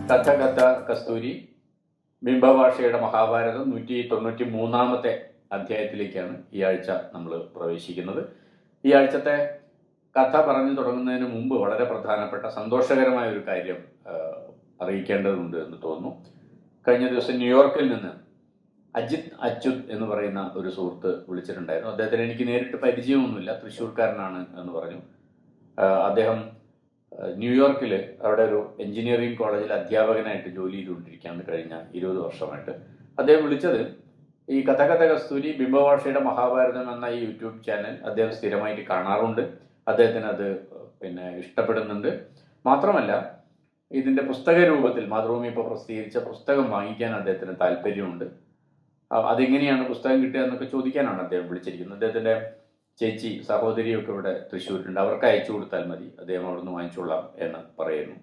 കഥ കഥ കസ്തൂരി ബിംബഭാഷയുടെ മഹാഭാരതം 193 അധ്യായത്തിലേക്കാണ് ഈ ആഴ്ച നമ്മൾ പ്രവേശിക്കുന്നത്. ഈ ആഴ്ചത്തെ കഥ പറഞ്ഞു തുടങ്ങുന്നതിന് മുമ്പ് വളരെ പ്രധാനപ്പെട്ട സന്തോഷകരമായ ഒരു കാര്യം അറിയിക്കേണ്ടതുണ്ട് എന്ന് തോന്നുന്നു. കഴിഞ്ഞ ദിവസം ന്യൂയോർക്കിൽ നിന്ന് അച്യുത് എന്ന് പറയുന്ന ഒരു സുഹൃത്ത് വിളിച്ചിട്ടുണ്ടായിരുന്നു. അദ്ദേഹത്തിന് എനിക്ക് നേരിട്ട് പരിചയമൊന്നുമില്ല, തൃശ്ശൂർക്കാരനാണ് എന്ന് പറഞ്ഞു. അദ്ദേഹം ന്യൂയോർക്കിൽ അവിടെ ഒരു എഞ്ചിനീയറിംഗ് കോളേജിൽ അധ്യാപകനായിട്ട് ജോലി ചെയ്തുകൊണ്ടിരിക്കുകയാണ് കഴിഞ്ഞ 20 വർഷമായിട്ട്. അദ്ദേഹം വിളിച്ചത് ഈ കഥ കഥ കസ്തൂരി ബിംബഭാഷയുടെ മഹാഭാരതം എന്ന ഈ യൂട്യൂബ് ചാനൽ അദ്ദേഹം സ്ഥിരമായിട്ട് കാണാറുണ്ട്. അദ്ദേഹത്തിന് അത് ഇഷ്ടപ്പെടുന്നുണ്ട്. മാത്രമല്ല ഇതിൻ്റെ പുസ്തക രൂപത്തിൽ മാതൃഭൂമി ഇപ്പോൾ പ്രസിദ്ധീകരിച്ച പുസ്തകം വാങ്ങിക്കാൻ അദ്ദേഹത്തിന് താല്പര്യമുണ്ട്. അതെങ്ങനെയാണ് പുസ്തകം കിട്ടുക എന്നൊക്കെ ചോദിക്കാനാണ് അദ്ദേഹം വിളിച്ചിരിക്കുന്നത്. അദ്ദേഹത്തിൻ്റെ ചേച്ചി സഹോദരിയൊക്കെ ഇവിടെ തൃശ്ശൂരുണ്ട്, അവർക്ക് അയച്ചു കൊടുത്താൽ മതി, അദ്ദേഹം അവിടെ നിന്ന് വാങ്ങിച്ചോളാം എന്ന് പറയുന്നു.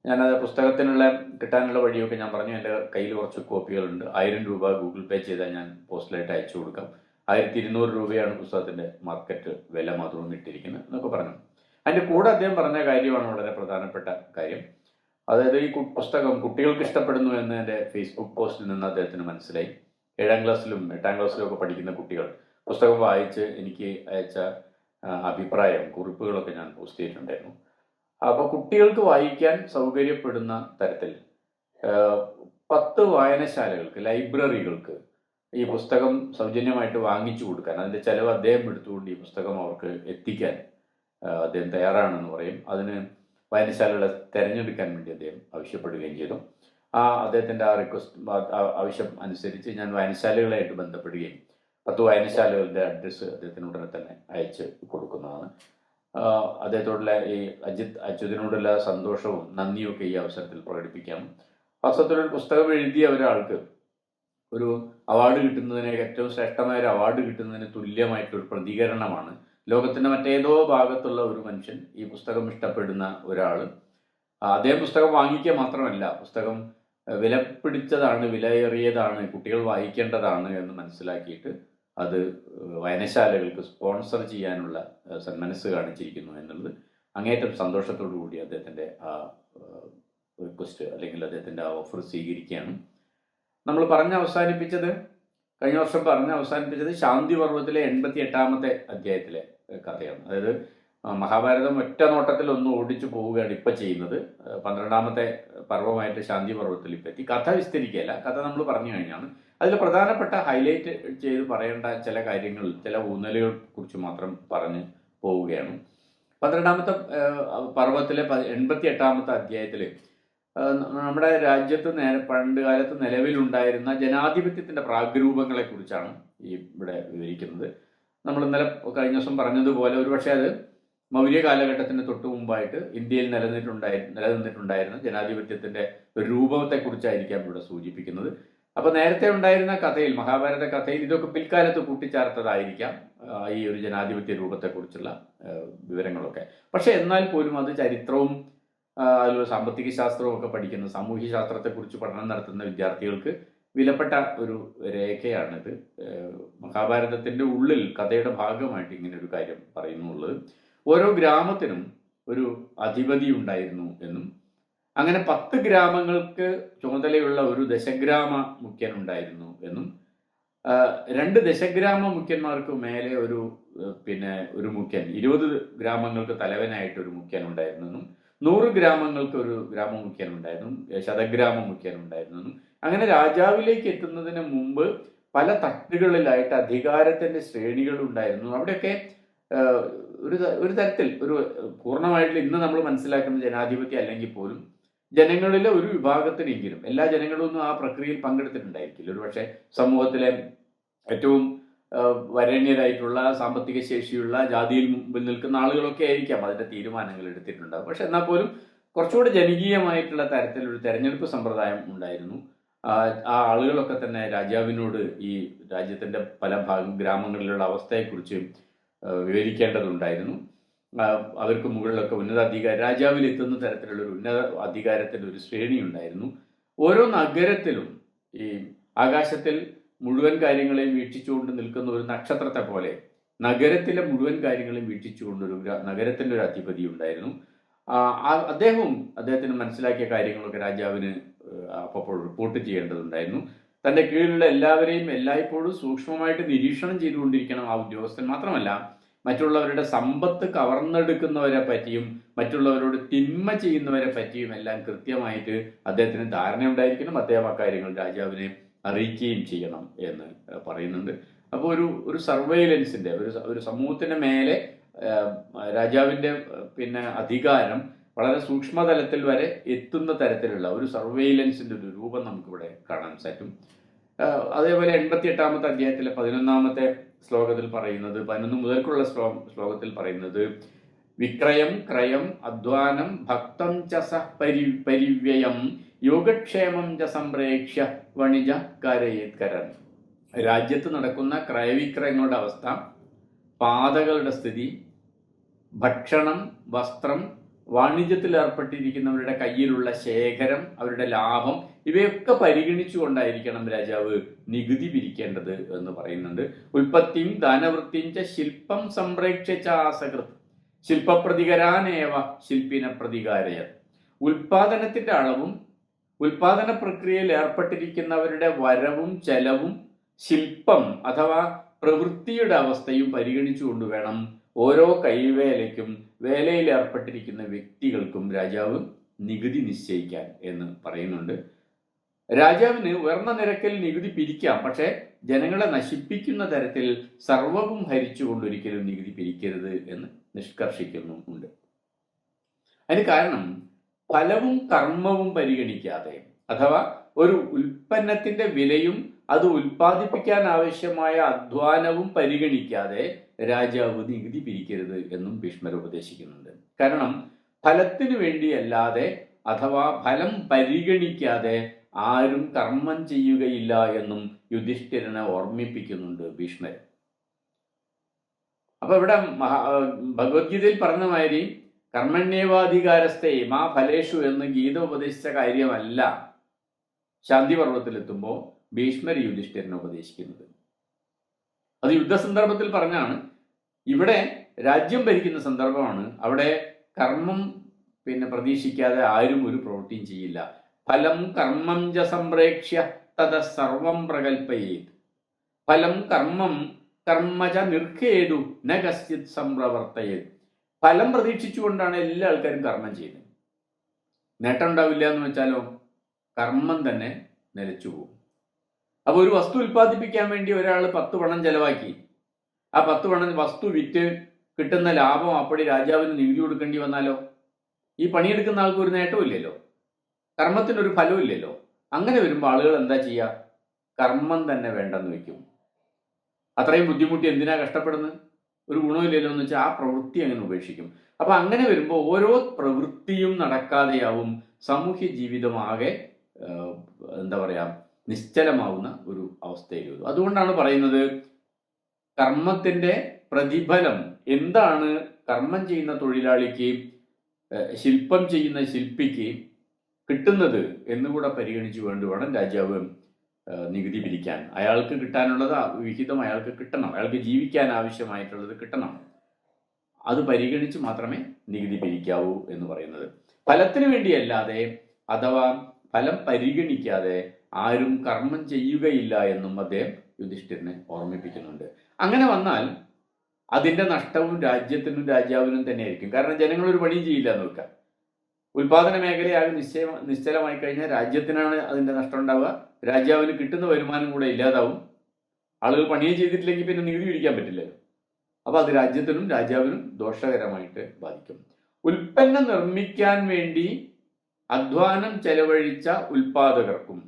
ഞാനത് പുസ്തകത്തിനുള്ള കിട്ടാനുള്ള വഴിയൊക്കെ ഞാൻ പറഞ്ഞു. എൻ്റെ കയ്യിൽ കുറച്ച് കോപ്പികളുണ്ട്. 1000 രൂപ ഗൂഗിൾ പേ ചെയ്താൽ ഞാൻ പോസ്റ്റലായിട്ട് അയച്ചു കൊടുക്കാം. 1200 രൂപയാണ് പുസ്തകത്തിൻ്റെ മാർക്കറ്റ് വില മാതൃഭൂമി ഇട്ടിരിക്കുന്നത് എന്നൊക്കെ പറഞ്ഞു. അതിൻ്റെ കൂടെ അദ്ദേഹം പറഞ്ഞ കാര്യമാണ് വളരെ പ്രധാനപ്പെട്ട കാര്യം. അതായത് ഈ പുസ്തകം കുട്ടികൾക്ക് ഇഷ്ടപ്പെടുന്നു എന്ന് എൻ്റെ ഫേസ്ബുക്ക് പോസ്റ്റിൽ നിന്ന് അദ്ദേഹത്തിന് മനസ്സിലായി. 7ാം ക്ലാസ്സിലും 8ാം ക്ലാസ്സിലും ഒക്കെ പഠിക്കുന്ന കുട്ടികൾ പുസ്തകം വായിച്ച് എനിക്ക് അയച്ച അഭിപ്രായം കുറിപ്പുകളൊക്കെ ഞാൻ പോസ്റ്റ് ചെയ്തിട്ടുണ്ടായിരുന്നു. അപ്പോൾ കുട്ടികൾക്ക് വായിക്കാൻ സൗകര്യപ്പെടുന്ന തരത്തിൽ 10 വായനശാലകൾക്ക്, ലൈബ്രറികൾക്ക് ഈ പുസ്തകം സൗജന്യമായിട്ട് വാങ്ങിച്ചു കൊടുക്കാൻ, അതിൻ്റെ ചെലവ് അദ്ദേഹം എടുത്തുകൊണ്ട് ഈ പുസ്തകം അവർക്ക് എത്തിക്കാൻ അദ്ദേഹം തയ്യാറാണെന്ന് പറയും. അതിന് വായനശാലകളെ തിരഞ്ഞെടുക്കാൻ വേണ്ടി അദ്ദേഹം ആവശ്യപ്പെടുകയും ചെയ്തു. അദ്ദേഹത്തിൻ്റെ ആവശ്യം അനുസരിച്ച് ഞാൻ വായനശാലകളായിട്ട് ബന്ധപ്പെടുകയും 10 വായനശാലകളുടെ അഡ്രസ്സ് അദ്ദേഹത്തിന് ഉടനെ തന്നെ അയച്ച് കൊടുക്കുന്നതാണ്. അദ്ദേഹത്തോടുള്ള ഈ അച്യുതിനോടുള്ള സന്തോഷവും നന്ദിയൊക്കെ ഈ അവസരത്തിൽ പ്രകടിപ്പിക്കാം. വാസ്തവത്തിലൊരു പുസ്തകം എഴുതിയ ഒരാൾക്ക് ഒരു അവാർഡ് കിട്ടുന്നതിന്, ഏറ്റവും ശ്രേഷ്ഠമായ ഒരു അവാർഡ് കിട്ടുന്നതിന് തുല്യമായിട്ടൊരു പ്രതികരണമാണ് ലോകത്തിൻ്റെ മറ്റേതോ ഭാഗത്തുള്ള ഒരു മനുഷ്യൻ ഈ പുസ്തകം ഇഷ്ടപ്പെടുന്ന ഒരാൾ അദ്ദേഹം പുസ്തകം വാങ്ങിക്കുക മാത്രമല്ല, പുസ്തകം വിലപിടിച്ചതാണ്, വിലയേറിയതാണ്, കുട്ടികൾ വായിക്കേണ്ടതാണ് എന്ന് മനസ്സിലാക്കിയിട്ട് അത് വായനശാലകൾക്ക് സ്പോൺസർ ചെയ്യാനുള്ള സന്മനസ് കാണിച്ചിരിക്കുന്നു എന്നുള്ളത് അങ്ങേറ്റം സന്തോഷത്തോടു കൂടി അദ്ദേഹത്തിൻ്റെ ആ റിക്വസ്റ്റ് അല്ലെങ്കിൽ അദ്ദേഹത്തിൻ്റെ ആ ഓഫർ സ്വീകരിക്കുകയാണ്. നമ്മൾ കഴിഞ്ഞ വർഷം പറഞ്ഞ് അവസാനിപ്പിച്ചത് ശാന്തി പർവ്വത്തിലെ 88ാമത്തെ അധ്യായത്തിലെ കഥയാണ്. അതായത് മഹാഭാരതം ഒറ്റ നോട്ടത്തിൽ ഒന്ന് ഓടിച്ചു പോവുകയാണ് ഇപ്പം ചെയ്യുന്നത്. 12ാമത്തെ പർവ്വമായിട്ട് ശാന്തി പർവ്വത്തിൽ ഇപ്പം എത്തി. കഥ വിസ്തരിക്കുകയല്ല, കഥ നമ്മൾ പറഞ്ഞു കഴിഞ്ഞാണ്. അതിൽ പ്രധാനപ്പെട്ട ഹൈലൈറ്റ് ചെയ്ത് പറയേണ്ട ചില കാര്യങ്ങൾ, ചില ഊന്നലുകളെ കുറിച്ച് മാത്രം പറഞ്ഞ് പോവുകയാണ്. 12ാമത്തെ പർവ്വത്തിലെ 88ാമത്തെ അധ്യായത്തിൽ നമ്മുടെ രാജ്യത്ത് പണ്ട് കാലത്ത് നിലവിലുണ്ടായിരുന്ന ജനാധിപത്യത്തിൻ്റെ പ്രാഗ്രൂപങ്ങളെ കുറിച്ചാണ് ഇവിടെ വിവരിക്കുന്നത്. നമ്മൾ ഇന്നലെ കഴിഞ്ഞ ദിവസം പറഞ്ഞതുപോലെ ഒരുപക്ഷെ അത് മൗര്യ കാലഘട്ടത്തിന് തൊട്ട് മുമ്പായിട്ട് ഇന്ത്യയിൽ നിലനിന്നിട്ടുണ്ടായിരുന്ന ജനാധിപത്യത്തിൻ്റെ ഒരു രൂപത്തെക്കുറിച്ചായിരിക്കാം ഇവിടെ സൂചിപ്പിക്കുന്നത്. അപ്പോൾ നേരത്തെ ഉണ്ടായിരുന്ന കഥയിൽ, മഹാഭാരത കഥയിൽ ഇതൊക്കെ പിൽക്കാലത്ത് കൂട്ടിച്ചേർത്തതായിരിക്കാം ഈ ഒരു ജനാധിപത്യ രൂപത്തെക്കുറിച്ചുള്ള വിവരങ്ങളൊക്കെ. പക്ഷെ എന്നാൽ പോലും അത് ചരിത്രവും അതുപോലെ സാമ്പത്തിക ശാസ്ത്രവും ഒക്കെ പഠിക്കുന്ന, സാമൂഹ്യ ശാസ്ത്രത്തെക്കുറിച്ച് പഠനം നടത്തുന്ന വിദ്യാർത്ഥികൾക്ക് വിലപ്പെട്ട ഒരു രേഖയാണിത്. മഹാഭാരതത്തിൻ്റെ ഉള്ളിൽ കഥയുടെ ഭാഗമായിട്ട് ഇങ്ങനെ ഒരു കാര്യം പറയുന്നുള്ളത്. ഓരോ ഗ്രാമത്തിനും ഒരു അധിപതി ഉണ്ടായിരുന്നു എന്നും അങ്ങനെ 10 ഗ്രാമങ്ങൾക്ക് ചുമതലയുള്ള ഒരു ദശഗ്രാമ മുഖ്യൻ ഉണ്ടായിരുന്നു എന്നും 2 ദശഗ്രാമ മുഖ്യന്മാർക്ക് മേലെ ഒരു മുഖ്യൻ, 20 ഗ്രാമങ്ങൾക്ക് തലവനായിട്ട് ഒരു മുഖ്യൻ ഉണ്ടായിരുന്നു എന്നും 100 ഗ്രാമങ്ങൾക്ക് ഒരു ഗ്രാമമുഖ്യൻ ഉണ്ടായിരുന്നു, ശതഗ്രാമ മുഖ്യൻ ഉണ്ടായിരുന്നു എന്നും അങ്ങനെ രാജാവിലേക്ക് എത്തുന്നതിന് മുമ്പ് പല തട്ടുകളിലായിട്ട് അധികാരത്തിൻ്റെ ശ്രേണികൾ ഉണ്ടായിരുന്നു. അവിടെയൊക്കെ ഒരു തരത്തിൽ പൂർണ്ണമായിട്ടുള്ള ഇന്ന് നമ്മൾ മനസ്സിലാക്കുന്ന ജനാധിപത്യം അല്ലെങ്കിൽ പോലും ജനങ്ങളിലെ ഒരു വിഭാഗത്തിനെങ്കിലും, എല്ലാ ജനങ്ങളൊന്നും ആ പ്രക്രിയയിൽ പങ്കെടുത്തിട്ടുണ്ടായിരിക്കില്ല. ഒരുപക്ഷെ സമൂഹത്തിലെ ഏറ്റവും വരേണ്യരായിട്ടുള്ള, സാമ്പത്തിക ശേഷിയുള്ള, ജാതിയിൽ മുമ്പിൽ നിൽക്കുന്ന ആളുകളൊക്കെ ആയിരിക്കാം അതിൻ്റെ തീരുമാനങ്ങൾ എടുത്തിട്ടുണ്ടാകും. പക്ഷെ എന്നാൽ പോലും കുറച്ചുകൂടി ജനകീയമായിട്ടുള്ള തരത്തിലൊരു തെരഞ്ഞെടുപ്പ് സമ്പ്രദായം ഉണ്ടായിരുന്നു. ആ ആളുകളൊക്കെ തന്നെ രാജാവിനോട് ഈ രാജ്യത്തിൻ്റെ പല ഗ്രാമങ്ങളിലുള്ള അവസ്ഥയെക്കുറിച്ച് വിവരിക്കേണ്ടതുണ്ടായിരുന്നു. അവർക്ക് മുകളിലൊക്കെ രാജാവിൽ എത്തുന്ന തരത്തിലുള്ള ഒരു ഉന്നത അധികാരത്തിൻ്റെ ഒരു ശ്രേണി ഉണ്ടായിരുന്നു. ഓരോ നഗരത്തിലും ഈ ആകാശത്തിൽ മുഴുവൻ കാര്യങ്ങളെയും വീക്ഷിച്ചുകൊണ്ട് നിൽക്കുന്ന ഒരു നക്ഷത്രത്തെ പോലെ നഗരത്തിലെ മുഴുവൻ കാര്യങ്ങളെയും വീക്ഷിച്ചുകൊണ്ട് നഗരത്തിൻ്റെ ഒരു അധിപതി ഉണ്ടായിരുന്നു. അദ്ദേഹത്തിന് മനസ്സിലാക്കിയ കാര്യങ്ങളൊക്കെ രാജാവിന് അപ്പോൾ റിപ്പോർട്ട് ചെയ്യേണ്ടതുണ്ടായിരുന്നു. തൻ്റെ കീഴിലുള്ള എല്ലാവരെയും എല്ലായ്പ്പോഴും സൂക്ഷ്മമായിട്ട് നിരീക്ഷണം ചെയ്തുകൊണ്ടിരിക്കണം ആ ഉദ്യോഗസ്ഥൻ. മാത്രമല്ല, മറ്റുള്ളവരുടെ സമ്പത്ത് കവർന്നെടുക്കുന്നവരെ പറ്റിയും മറ്റുള്ളവരോട് തിന്മ ചെയ്യുന്നവരെ പറ്റിയും എല്ലാം കൃത്യമായിട്ട് അദ്ദേഹത്തിന് ധാരണയുണ്ടായിരിക്കണം. അദ്ദേഹം ആ കാര്യങ്ങൾ രാജാവിനെ അറിയിക്കുകയും ചെയ്യണം എന്ന് പറയുന്നുണ്ട്. അപ്പോൾ ഒരു സർവൈലൻസിൻ്റെ ഒരു സമൂഹത്തിൻ്റെ മേലെ രാജാവിൻ്റെ അധികാരം വളരെ സൂക്ഷ്മതലത്തിൽ വരെ എത്തുന്ന തരത്തിലുള്ള ഒരു സർവൈലൻസിൻ്റെ ഒരു രൂപം നമുക്കിവിടെ കാണാൻ പറ്റും. അതേപോലെ 88-ാമത്തെ അധ്യായത്തിലെ 11-ാമത്തെ ശ്ലോകത്തിൽ പറയുന്നത്, 11 മുതൽക്കുള്ള ശ്ലോകത്തിൽ പറയുന്നത്, വിക്രയം ക്രയം അധ്വാനം ഭക്തം ച സ പരിവ്യയം യോഗക്ഷേമം ച സംപ്രേക്ഷ്യ വണിജ കരയേത്കരൻ. രാജ്യത്ത് നടക്കുന്ന ക്രയവിക്രയങ്ങളുടെ അവസ്ഥ, പാതകളുടെ സ്ഥിതി, ഭക്ഷണം, വസ്ത്രം, വാണിജ്യത്തിൽ ഏർപ്പെട്ടിരിക്കുന്നവരുടെ കയ്യിലുള്ള ശേഖരം, അവരുടെ ലാഭം, ഇവയൊക്കെ പരിഗണിച്ചുകൊണ്ടായിരിക്കണം രാജാവ് നികുതി പിരിക്കേണ്ടത് എന്ന് പറയുന്നുണ്ട്. ഉൽപ്പത്തിയും ദാനവൃത്തിയും ച ശില്പം സംപ്രേക്ഷിച്ച ആസകൃത് ശില്പപ്രതികരാനേവ ശില്പിന പ്രതികാരയ. ഉൽപാദനത്തിന്റെ അളവും ഉൽപാദന പ്രക്രിയയിൽ ഏർപ്പെട്ടിരിക്കുന്നവരുടെ വരവും ചെലവും ശില്പം അഥവാ പ്രവൃത്തിയുടെ അവസ്ഥയും പരിഗണിച്ചുകൊണ്ട് വേണം ഓരോ കൈവേലയ്ക്കും വേലയിൽ ഏർപ്പെട്ടിരിക്കുന്ന വ്യക്തികൾക്കും രാജാവ് നികുതി നിശ്ചയിക്കാൻ എന്ന് പറയുന്നുണ്ട്. രാജാവിന് ഉയർന്ന നിരക്കിൽ നികുതി പിരിക്കാം, പക്ഷേ ജനങ്ങളെ നശിപ്പിക്കുന്ന തരത്തിൽ സർവവും ഹരിച്ചുകൊണ്ടൊരിക്കലും നികുതി പിരിക്കരുത് എന്ന് നിഷ്കർഷിക്കുന്നുമുണ്ട്. അതിന് കാരണം ഫലവും കർമ്മവും പരിഗണിക്കാതെ, അഥവാ ഒരു ഉൽപ്പന്നത്തിന്റെ വിലയും അത് ഉൽപ്പാദിപ്പിക്കാൻ ആവശ്യമായ അധ്വാനവും പരിഗണിക്കാതെ രാജാവ് നികുതി പിരിക്കരുത് എന്നും ഭീഷ്മർ ഉപദേശിക്കുന്നുണ്ട്. കാരണം ഫലത്തിനു വേണ്ടിയല്ലാതെ അഥവാ ഫലം പരിഗണിക്കാതെ ആരും കർമ്മം ചെയ്യുകയില്ല എന്നും യുധിഷ്ഠിരനെ ഓർമ്മിപ്പിക്കുന്നുണ്ട് ഭീഷ്മർ. അപ്പൊ ഇവിടെ ഭഗവത്ഗീതയിൽ പറഞ്ഞ മാതിരി കർമ്മണ്യേവാധികാരസ്ഥേ മാ ഫലേഷു എന്ന് ഗീത ഉപദേശിച്ച കാര്യമല്ല ശാന്തി പർവ്വത്തിലെത്തുമ്പോൾ ഭീഷ്മർ യുധിഷ്ഠിരനെ ഉപദേശിക്കുന്നത്. അത് യുദ്ധസന്ദർഭത്തിൽ പറഞ്ഞാണ്. ഇവിടെ രാജ്യം ഭരിക്കുന്ന സന്ദർഭമാണ്. അവിടെ കർമ്മം പ്രതീക്ഷിക്കാതെ ആരും ഒരു പ്രവൃത്തിയും ചെയ്യില്ല. ഫലം കർമ്മം ച സംപ്രേക്ഷ്യ തത സർവം പ്രകൽപ്പയേത്. ഫലം കർമ്മം കർമ്മ ച നിർഖേതു ന കശ്ചിത് സംപ്രവർത്തയേത്. ഫലം പ്രതീക്ഷിച്ചുകൊണ്ടാണ് എല്ലാ ആൾക്കാരും കർമ്മം ചെയ്യുന്നത്. നേട്ടം ഉണ്ടാവില്ല എന്ന് വെച്ചാലോ കർമ്മം തന്നെ നിലച്ചു പോകും. അപ്പോൾ ഒരു വസ്തു ഉൽപ്പാദിപ്പിക്കാൻ വേണ്ടി ഒരാൾ 10 പണം ചെലവാക്കി. ആ 10 പണം വസ്തു വിറ്റ് കിട്ടുന്ന ലാഭം അപ്പടി രാജാവിന് നികുതി കൊടുക്കേണ്ടി വന്നാലോ ഈ പണിയെടുക്കുന്ന ആൾക്ക് ഒരു നേട്ടവും ഇല്ലല്ലോ, കർമ്മത്തിനൊരു ഫലവും ഇല്ലല്ലോ. അങ്ങനെ വരുമ്പോൾ ആളുകൾ എന്താ ചെയ്യുക? കർമ്മം തന്നെ വേണ്ടെന്ന് വയ്ക്കും. അത്രയും ബുദ്ധിമുട്ടി എന്തിനാ കഷ്ടപ്പെടുന്നത്? ഒരു ഗുണമില്ലല്ലോ എന്ന് വെച്ചാൽ ആ പ്രവൃത്തി അങ്ങനെ ഉപേക്ഷിക്കും. അപ്പൊ അങ്ങനെ വരുമ്പോൾ ഓരോ പ്രവൃത്തിയും നടക്കാതെയാവും. സാമൂഹ്യ ജീവിതമാകെ നിശ്ചലമാവുന്ന ഒരു അവസ്ഥയിൽ വരും. അതുകൊണ്ടാണ് പറയുന്നത് കർമ്മത്തിന്റെ പ്രതിഫലം എന്താണ് കർമ്മം ചെയ്യുന്ന തൊഴിലാളിക്ക് ശില്പം ചെയ്യുന്ന ശില്പിക്ക് കിട്ടുന്നത് എന്നുകൂടെ പരിഗണിച്ചു വേണം രാജാവ് നികുതി പിരിക്കാൻ. അയാൾക്ക് കിട്ടാനുള്ളത് വിഹിതം അയാൾക്ക് കിട്ടണം, അയാൾക്ക് ജീവിക്കാൻ ആവശ്യമായിട്ടുള്ളത് കിട്ടണം. അത് പരിഗണിച്ച് മാത്രമേ നികുതി പിരിക്കാവൂ എന്ന് പറയുന്നത്. ഫലത്തിന് വേണ്ടിയല്ലാതെ അഥവാ ഫലം പരിഗണിക്കാതെ ആരും കർമ്മം ചെയ്യുകയില്ല എന്നും അദ്ദേഹം യുധിഷ്ഠിരനെ ഓർമ്മിപ്പിക്കുന്നുണ്ട്. അങ്ങനെ വന്നാൽ അതിന്റെ നഷ്ടവും രാജ്യത്തിനും രാജാവിനും തന്നെയായിരിക്കും. കാരണം ജനങ്ങൾ ഒരു പണിയും ചെയ്യില്ല എന്ന് വെക്കാം. ഉൽപാദന മേഖലയാകെ നിശ്ചലമായി കഴിഞ്ഞാൽ രാജ്യത്തിനാണ് അതിന്റെ നഷ്ടം ഉണ്ടാവുക. രാജാവിന് കിട്ടുന്ന വരുമാനം കൂടെ ഇല്ലാതാവും. ആളുകൾ പണിയെ ചെയ്തിട്ടില്ലെങ്കിൽ പിന്നെ നികുതി പിരിക്കാൻ പറ്റില്ലല്ലോ. അപ്പൊ അത് രാജ്യത്തിനും രാജാവിനും ദോഷകരമായിട്ട് ബാധിക്കും. ഉൽപ്പന്നം നിർമ്മിക്കാൻ വേണ്ടി അധ്വാനം ചെലവഴിച്ച ഉൽപാദകർക്കും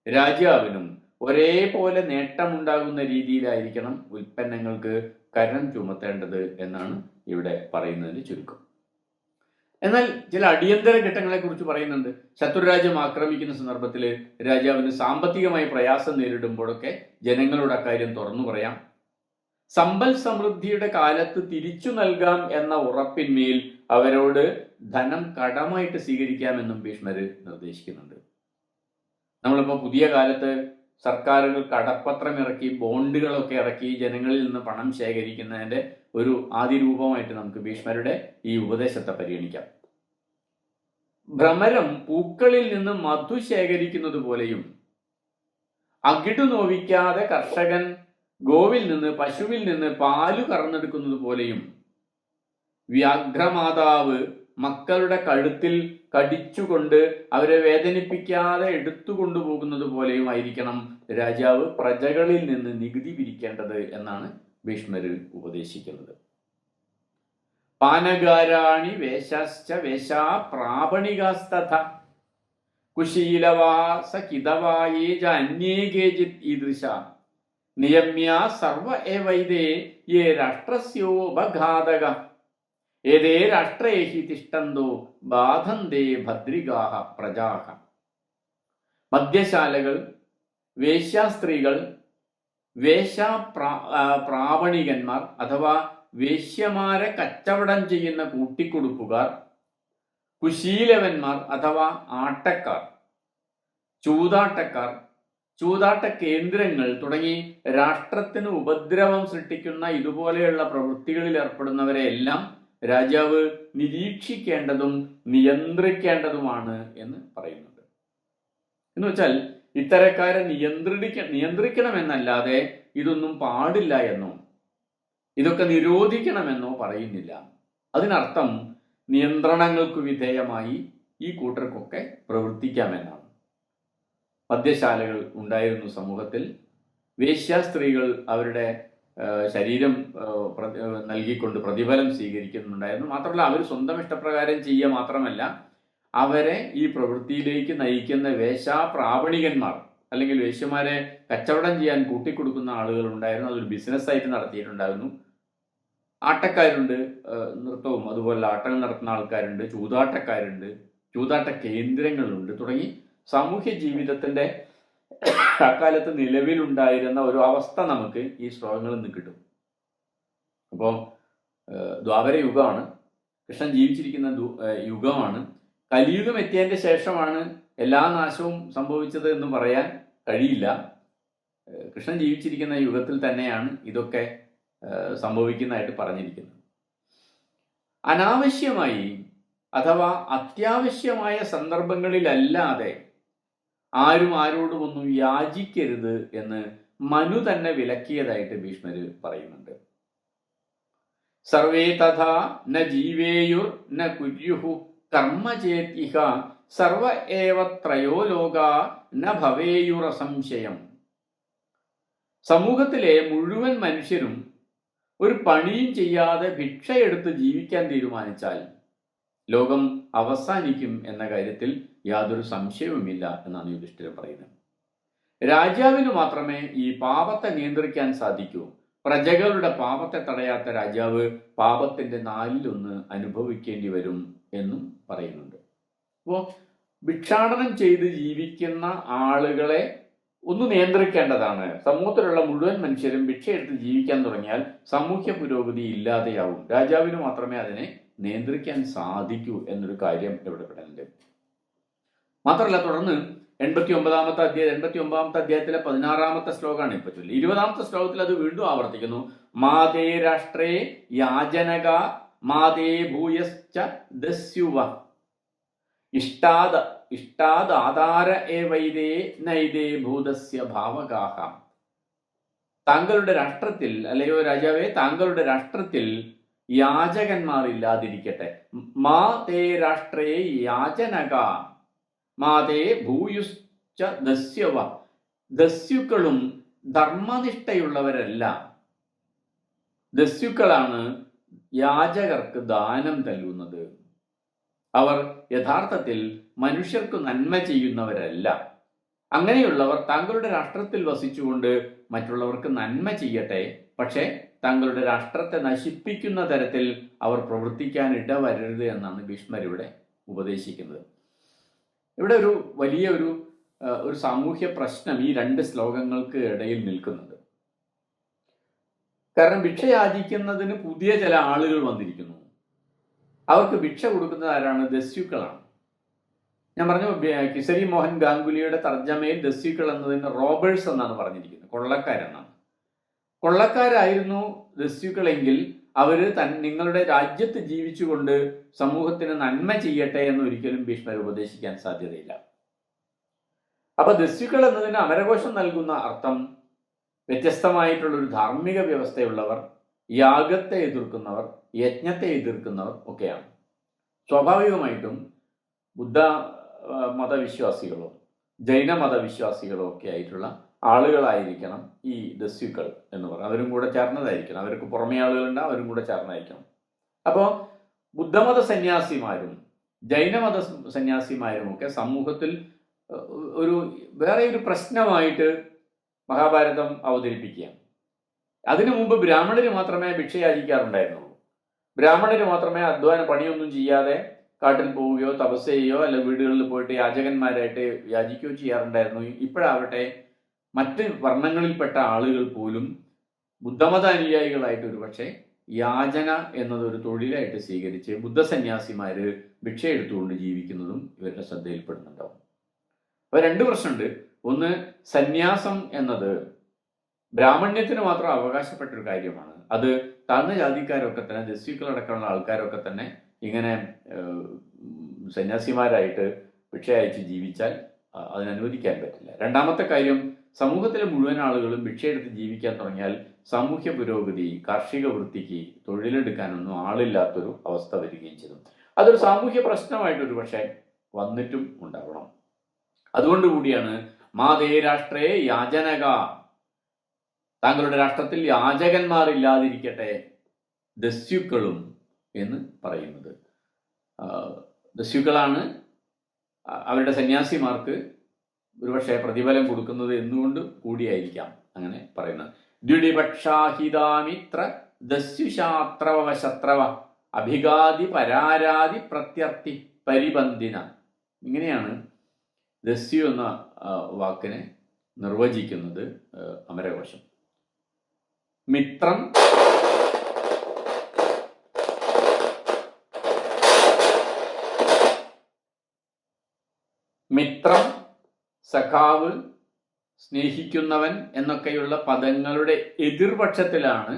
രാജാവിനും ഒരേപോലെ നേട്ടമുണ്ടാകുന്ന രീതിയിലായിരിക്കണം ഉൽപ്പന്നങ്ങൾക്ക് കരം ചുമത്തേണ്ടത് എന്നാണ് ഇവിടെ പറയുന്നതിന് ചുരുക്കം. എന്നാൽ ചില അടിയന്തര ഘട്ടങ്ങളെ കുറിച്ച് പറയുന്നുണ്ട്. ശത്രുരാജ്യം ആക്രമിക്കുന്ന സന്ദർഭത്തിൽ രാജാവിന് സാമ്പത്തികമായി പ്രയാസം നേരിടുമ്പോഴൊക്കെ ജനങ്ങളോട് അക്കാര്യം തുറന്നു പറയാം. സമ്പൽ സമൃദ്ധിയുടെ കാലത്ത് തിരിച്ചു നൽകാം എന്ന ഉറപ്പിന്മേൽ അവരോട് ധനം കടമായിട്ട് സ്വീകരിക്കാമെന്നും ഭീഷ്മർ നിർദ്ദേശിക്കുന്നുണ്ട്. നമ്മളിപ്പോൾ പുതിയ കാലത്ത് സർക്കാരുകൾ കടപ്പത്രം ഇറക്കി ബോണ്ടുകളൊക്കെ ഇറക്കി ജനങ്ങളിൽ നിന്ന് പണം ശേഖരിക്കുന്നതിൻ്റെ ഒരു ആദ്യ രൂപമായിട്ട് നമുക്ക് ഭീഷ്മരുടെ ഈ ഉപദേശത്തെ പരിഗണിക്കാം. ഭ്രമരം പൂക്കളിൽ നിന്ന് മധു ശേഖരിക്കുന്നത് പോലെയും അകിടു നോവിക്കാതെ കർഷകൻ ഗോവിൽ നിന്ന് പശുവിൽ നിന്ന് പാലു കറന്നെടുക്കുന്നത് പോലെയും വ്യാഘ്രമാതാവ് മക്കളുടെ കഴുത്തിൽ കടിച്ചുകൊണ്ട് അവരെ വേദനിപ്പിക്കാതെ എടുത്തുകൊണ്ടുപോകുന്നത് പോലെയും ആയിരിക്കണം രാജാവ് പ്രജകളിൽ നിന്ന് നികുതി പിരിക്കേണ്ടത് എന്നാണ് ഭീഷ്മർ ഉപദേശിക്കുന്നത്. പാനകാരാണി വേശാശ്ച വേശാ പ്രാപണികാസ്തഥ കുശീലവാസ കിതവായേജ അന്യേ കേചിത് ഈദൃശ നിയമ്യ സർവ ഏവൈതേ യേ രാഷ്ട്രസ്യോപഘാതക ഏതേ രാഷ്ട്രേഹി തിഷ്ടന്തോ ബാധന്തേ ഭദ്രികാഹ പ്രജാഹ. മദ്യശാലകൾ, വേശ്യാസ്ത്രീകൾ, പ്രാവണികന്മാർ അഥവാ വേശ്യമാരെ കച്ചവടം ചെയ്യുന്ന കൂട്ടിക്കൊടുപ്പുകാർ, കുശീലവന്മാർ അഥവാ ആട്ടക്കാർ, ചൂതാട്ടക്കാർ, ചൂതാട്ട കേന്ദ്രങ്ങൾ തുടങ്ങി രാഷ്ട്രത്തിന് ഉപദ്രവം സൃഷ്ടിക്കുന്ന ഇതുപോലെയുള്ള പ്രവൃത്തികളിൽ ഏർപ്പെടുന്നവരെ എല്ലാം രാജാവ് നിരീക്ഷിക്കേണ്ടതും നിയന്ത്രിക്കേണ്ടതുമാണ് എന്ന് പറയുന്നുണ്ട്. എന്ന് വെച്ചാൽ ഇത്തരക്കാരെ നിയന്ത്രിക്കണമെന്നല്ലാതെ ഇതൊന്നും പാടില്ല എന്നോ ഇതൊക്കെ നിരോധിക്കണമെന്നോ പറയുന്നില്ല. അതിനർത്ഥം നിയന്ത്രണങ്ങൾക്ക് വിധേയമായി ഈ കൂട്ടർക്കൊക്കെ പ്രവർത്തിക്കാമെന്നാണ്. മദ്യശാലകൾ ഉണ്ടായിരുന്നു സമൂഹത്തിൽ. വേശ്യാസ്ത്രീകൾ അവരുടെ ശരീരം നൽകിക്കൊണ്ട് പ്രതിഫലം സ്വീകരിക്കുന്നുണ്ടായിരുന്നു. മാത്രമല്ല അവർ സ്വന്തം ഇഷ്ടപ്രകാരം ചെയ്യുക മാത്രമല്ല, അവരെ ഈ പ്രവൃത്തിയിലേക്ക് നയിക്കുന്ന പ്രാപണികന്മാർ അല്ലെങ്കിൽ വേശ്യമാരെ കച്ചവടം ചെയ്യാൻ കൂട്ടിക്കൊടുക്കുന്ന ആളുകൾ ഉണ്ടായിരുന്നു. അതൊരു ബിസിനസ്സായിട്ട് നടത്തിയിട്ടുണ്ടായിരുന്നു. ആട്ടക്കാരുണ്ട്, നൃത്തവും അതുപോലെ ആട്ടങ്ങൾ നടത്തുന്ന ആൾക്കാരുണ്ട്, ചൂതാട്ടക്കാരുണ്ട്, ചൂതാട്ട കേന്ദ്രങ്ങളുണ്ട് തുടങ്ങി സാമൂഹ്യ ജീവിതത്തിൻ്റെ അക്കാലത്ത് നിലവിലുണ്ടായിരുന്ന ഒരു അവസ്ഥ നമുക്ക് ഈ ശ്ലോകങ്ങളിൽ നിന്ന് കിട്ടും. അപ്പോൾ ദ്വാപര യുഗമാണ്, കൃഷ്ണൻ ജീവിച്ചിരിക്കുന്ന യുഗമാണ്. കലിയുഗം എത്തിയതിൻ്റെ ശേഷമാണ് എല്ലാ നാശവും സംഭവിച്ചത് എന്ന് പറയാൻ കഴിയില്ല. കൃഷ്ണൻ ജീവിച്ചിരിക്കുന്ന യുഗത്തിൽ തന്നെയാണ് ഇതൊക്കെ സംഭവിക്കുന്നതായിട്ട് പറഞ്ഞിരിക്കുന്നത്. അനാവശ്യമായി അഥവാ അത്യാവശ്യമായ സന്ദർഭങ്ങളിലല്ലാതെ ആരും ആരോടും ഒന്നും യാചിക്കരുത് എന്ന് മനു തന്നെ വിലക്കിയതായിട്ട് ഭീഷ്മർ പറയുന്നുണ്ട്. സർവേ തഥാ ന ജീവേയുർ ന കുര്യുഹു കർമ്മ ചേത്യിഹ സർവ ഏവ ത്രയോ ലോക ന ഭവേയുറസംശയം. സമൂഹത്തിലെ മുഴുവൻ മനുഷ്യരും ഒരു പണിയും ചെയ്യാതെ ഭിക്ഷയെടുത്ത് ജീവിക്കാൻ തീരുമാനിച്ചാൽ ലോകം അവസാനിക്കും എന്ന കാര്യത്തിൽ യാതൊരു സംശയവുമില്ല എന്നാണ് യുധിഷ്ഠിരൻ പറയുന്നത്. രാജാവിന് മാത്രമേ ഈ പാപത്തെ നിയന്ത്രിക്കാൻ സാധിക്കൂ. പ്രജകളുടെ പാപത്തെ തടയാത്ത രാജാവ് പാപത്തിന്റെ 4/1 അനുഭവിക്കേണ്ടി വരും എന്നും പറയുന്നുണ്ട്. അപ്പോൾ ഭിക്ഷാടനം ചെയ്ത് ജീവിക്കുന്ന ആളുകളെ ഒന്ന് നിയന്ത്രിക്കേണ്ടതാണ്. സമൂഹത്തിലുള്ള മുഴുവൻ മനുഷ്യരും ഭിക്ഷയെടുത്ത് ജീവിക്കാൻ തുടങ്ങിയാൽ സാമൂഹ്യ പുരോഗതി ഇല്ലാതെയാവും. രാജാവിന് മാത്രമേ അതിനെ നിയന്ത്രിക്കാൻ സാധിക്കൂ എന്നൊരു കാര്യം ഇവിടെ പെടുന്നുണ്ട്. മാത്രമല്ല തുടർന്ന് 89-ാമത്തെ അധ്യായത്തിലെ 16-ാമത്തെ ശ്ലോകമാണ് ഇപ്പൊ ചൊല്ലി. 20-ാമത്തെ ശ്ലോകത്തിൽ അത് വീണ്ടും ആവർത്തിക്കുന്നു. മാതേ രാഷ്ട്രേ യാജനക മാതേ ഭൂയശ്ച ദസ്യുവ ഇഷ്ടാദാധാര ഏവൈതേ നൈതേ ഭൂതസ്യ ഭാവകാഹ. താങ്കളുടെ രാഷ്ട്രത്തിൽ, അല്ലയോ രാജാവേ, താങ്കളുടെ രാഷ്ട്രത്തിൽ യാചകന്മാർ ഇല്ലാതിരിക്കട്ടെ. മാ തേ രാഷ്ട്രേ യാചനക മാതേ ഭൂയുശ്ച ദസ്യവ. ദസ്യുക്കളും ധർമ്മനിഷ്ഠയുള്ളവരല്ല. ദസ്യുക്കളാണ് യാചകർക്ക് ദാനം നൽകുന്നത്. അവർ യഥാർത്ഥത്തിൽ മനുഷ്യർക്ക് നന്മ ചെയ്യുന്നവരല്ല. അങ്ങനെയുള്ളവർ താങ്കളുടെ രാഷ്ട്രത്തിൽ വസിച്ചുകൊണ്ട് മറ്റുള്ളവർക്ക് നന്മ ചെയ്യട്ടെ. പക്ഷേ തങ്ങളുടെ രാഷ്ട്രത്തെ നശിപ്പിക്കുന്ന തരത്തിൽ അവർ പ്രവർത്തിക്കാൻ ഇടവരരുത് എന്നാണ് ഭീഷ്മർ ഇവിടെ ഉപദേശിക്കുന്നത്. ഇവിടെ ഒരു വലിയ ഒരു സാമൂഹ്യ പ്രശ്നം ഈ 2 ശ്ലോകങ്ങൾക്ക് ഇടയിൽ നിൽക്കുന്നുണ്ട്. കാരണം ഭിക്ഷ യാചിക്കുന്നതിന് പുതിയ ചില ആളുകൾ വന്നിരിക്കുന്നു. അവർക്ക് ഭിക്ഷ കൊടുക്കുന്നത് ആരാണ്? ദസ്യുക്കളാണ്. ഞാൻ പറഞ്ഞു, കിസരി മോഹൻ ഗാംഗുലിയുടെ തർജ്ജമയിൽ ദസ്യുക്കൾ എന്നതിന് റോബേഴ്സ് എന്നാണ് പറഞ്ഞിരിക്കുന്നത്, കൊള്ളക്കാരെന്നാണ്. കൊള്ളക്കാരായിരുന്നു ദസ്യുക്കളെങ്കിൽ അവർ നിങ്ങളുടെ രാജ്യത്ത് ജീവിച്ചുകൊണ്ട് സമൂഹത്തിന് നന്മ ചെയ്യട്ടെ എന്ന് ഒരിക്കലും ഭീഷ്മർ ഉപദേശിക്കാൻ സാധ്യതയില്ല. അപ്പൊ ദസ്യുക്കൾ എന്നതിന് അമരകോശം നൽകുന്ന അർത്ഥം വ്യത്യസ്തമായിട്ടുള്ള ഒരു ധാർമ്മിക വ്യവസ്ഥയുള്ളവർ, യാഗത്തെ എതിർക്കുന്നവർ, യജ്ഞത്തെ എതിർക്കുന്നവർ ഒക്കെയാണ്. സ്വാഭാവികമായിട്ടും ബുദ്ധ മതവിശ്വാസികളോ ജൈന മതവിശ്വാസികളോ ഒക്കെ ആയിട്ടുള്ള ആളുകളായിരിക്കണം ഈ ദസ്യുക്കൾ എന്ന് പറയുന്നത്. അവരും കൂടെ ചേർന്നതായിരിക്കണം. അവർക്ക് പുറമേ ആളുകളുണ്ട്, അവരും കൂടെ ചേർന്നായിരിക്കണം. അപ്പോൾ ബുദ്ധമത സന്യാസിമാരും ജൈനമത സന്യാസിമാരും ഒക്കെ സമൂഹത്തിൽ വേറെ ഒരു പ്രശ്നമായിട്ട് മഹാഭാരതം അവതരിപ്പിക്കുകയാണ്. അതിനു മുമ്പ് ബ്രാഹ്മണര് മാത്രമേ ഭിക്ഷ യാചിക്കാറുണ്ടായിരുന്നുള്ളൂ. ബ്രാഹ്മണര് മാത്രമേ അധ്വാന പണിയൊന്നും ചെയ്യാതെ കാട്ടിൽ പോവുകയോ തപസ് ചെയ്യുകയോ അല്ല വീടുകളിൽ പോയിട്ട് യാചകന്മാരായിട്ട് യാചിക്കുകയോ ചെയ്യാറുണ്ടായിരുന്നു. ഇപ്പോഴാവട്ടെ മറ്റ് വർണ്ണങ്ങളിൽപ്പെട്ട ആളുകൾ പോലും ബുദ്ധമത അനുയായികളായിട്ട് ഒരു പക്ഷേ യാചന എന്നതൊരു തൊഴിലായിട്ട് സ്വീകരിച്ച് ബുദ്ധസന്യാസിമാര് ഭിക്ഷ എടുത്തുകൊണ്ട് ജീവിക്കുന്നതും ഇവരുടെ ശ്രദ്ധയിൽപ്പെടുന്നുണ്ടാവും. അപ്പൊ രണ്ട് പ്രശ്നമുണ്ട്. ഒന്ന്, സന്യാസം എന്നത് ബ്രാഹ്മണ്യത്തിന് മാത്രം അവകാശപ്പെട്ടൊരു കാര്യമാണ്. അത് താഴ്ന്ന ജാതിക്കാരൊക്കെ തന്നെ, ദസ്യുക്കളടക്കമുള്ള ആൾക്കാരൊക്കെ തന്നെ ഇങ്ങനെ സന്യാസിമാരായിട്ട് ഭിക്ഷ അയച്ച് ജീവിച്ചാൽ അതിനനുവദിക്കാൻ പറ്റില്ല. രണ്ടാമത്തെ കാര്യം, സമൂഹത്തിലെ മുഴുവൻ ആളുകളും ഭിക്ഷയെടുത്ത് ജീവിക്കാൻ തുടങ്ങിയാൽ സാമൂഹ്യ പുരോഗതി, കാർഷിക വൃത്തിക്ക് തൊഴിലെടുക്കാനൊന്നും ആളില്ലാത്തൊരു അവസ്ഥ വരികയും ചെയ്തു. അതൊരു സാമൂഹ്യ പ്രശ്നമായിട്ടൊരു പക്ഷേ വന്നിട്ടും ഉണ്ടാവണം. അതുകൊണ്ട് കൂടിയാണ് മാതേ രാഷ്ട്രേ യാചനക, താങ്കളുടെ രാഷ്ട്രത്തിൽ യാചകന്മാരില്ലാതിരിക്കട്ടെ ദസ്യുക്കളും എന്ന് പറയുന്നത്. ദസ്യുക്കളാണ് അവരുടെ സന്യാസിമാർക്ക് ഒരുപക്ഷെ പ്രതിഫലം കൊടുക്കുന്നത് എന്നുകൊണ്ട് കൂടിയായിരിക്കാം അങ്ങനെ പറയുന്നത്. ദ്വിഡിപക്ഷാഹിതാമിത്ര ദസ്യുശാത്രവ ശത്രവ അഭിഗാതി പരാരാതി പ്രത്യർത്ഥി പരിബന്ധിന. ഇങ്ങനെയാണ് ദസ്യു എന്ന വാക്കിനെ നിർവചിക്കുന്നത് അമരകോശം. മിത്രം, മിത്രം, സഖാവ്, സ്നേഹിക്കുന്നവൻ എന്നൊക്കെയുള്ള പദങ്ങളുടെ എതിർപക്ഷത്തിലാണ്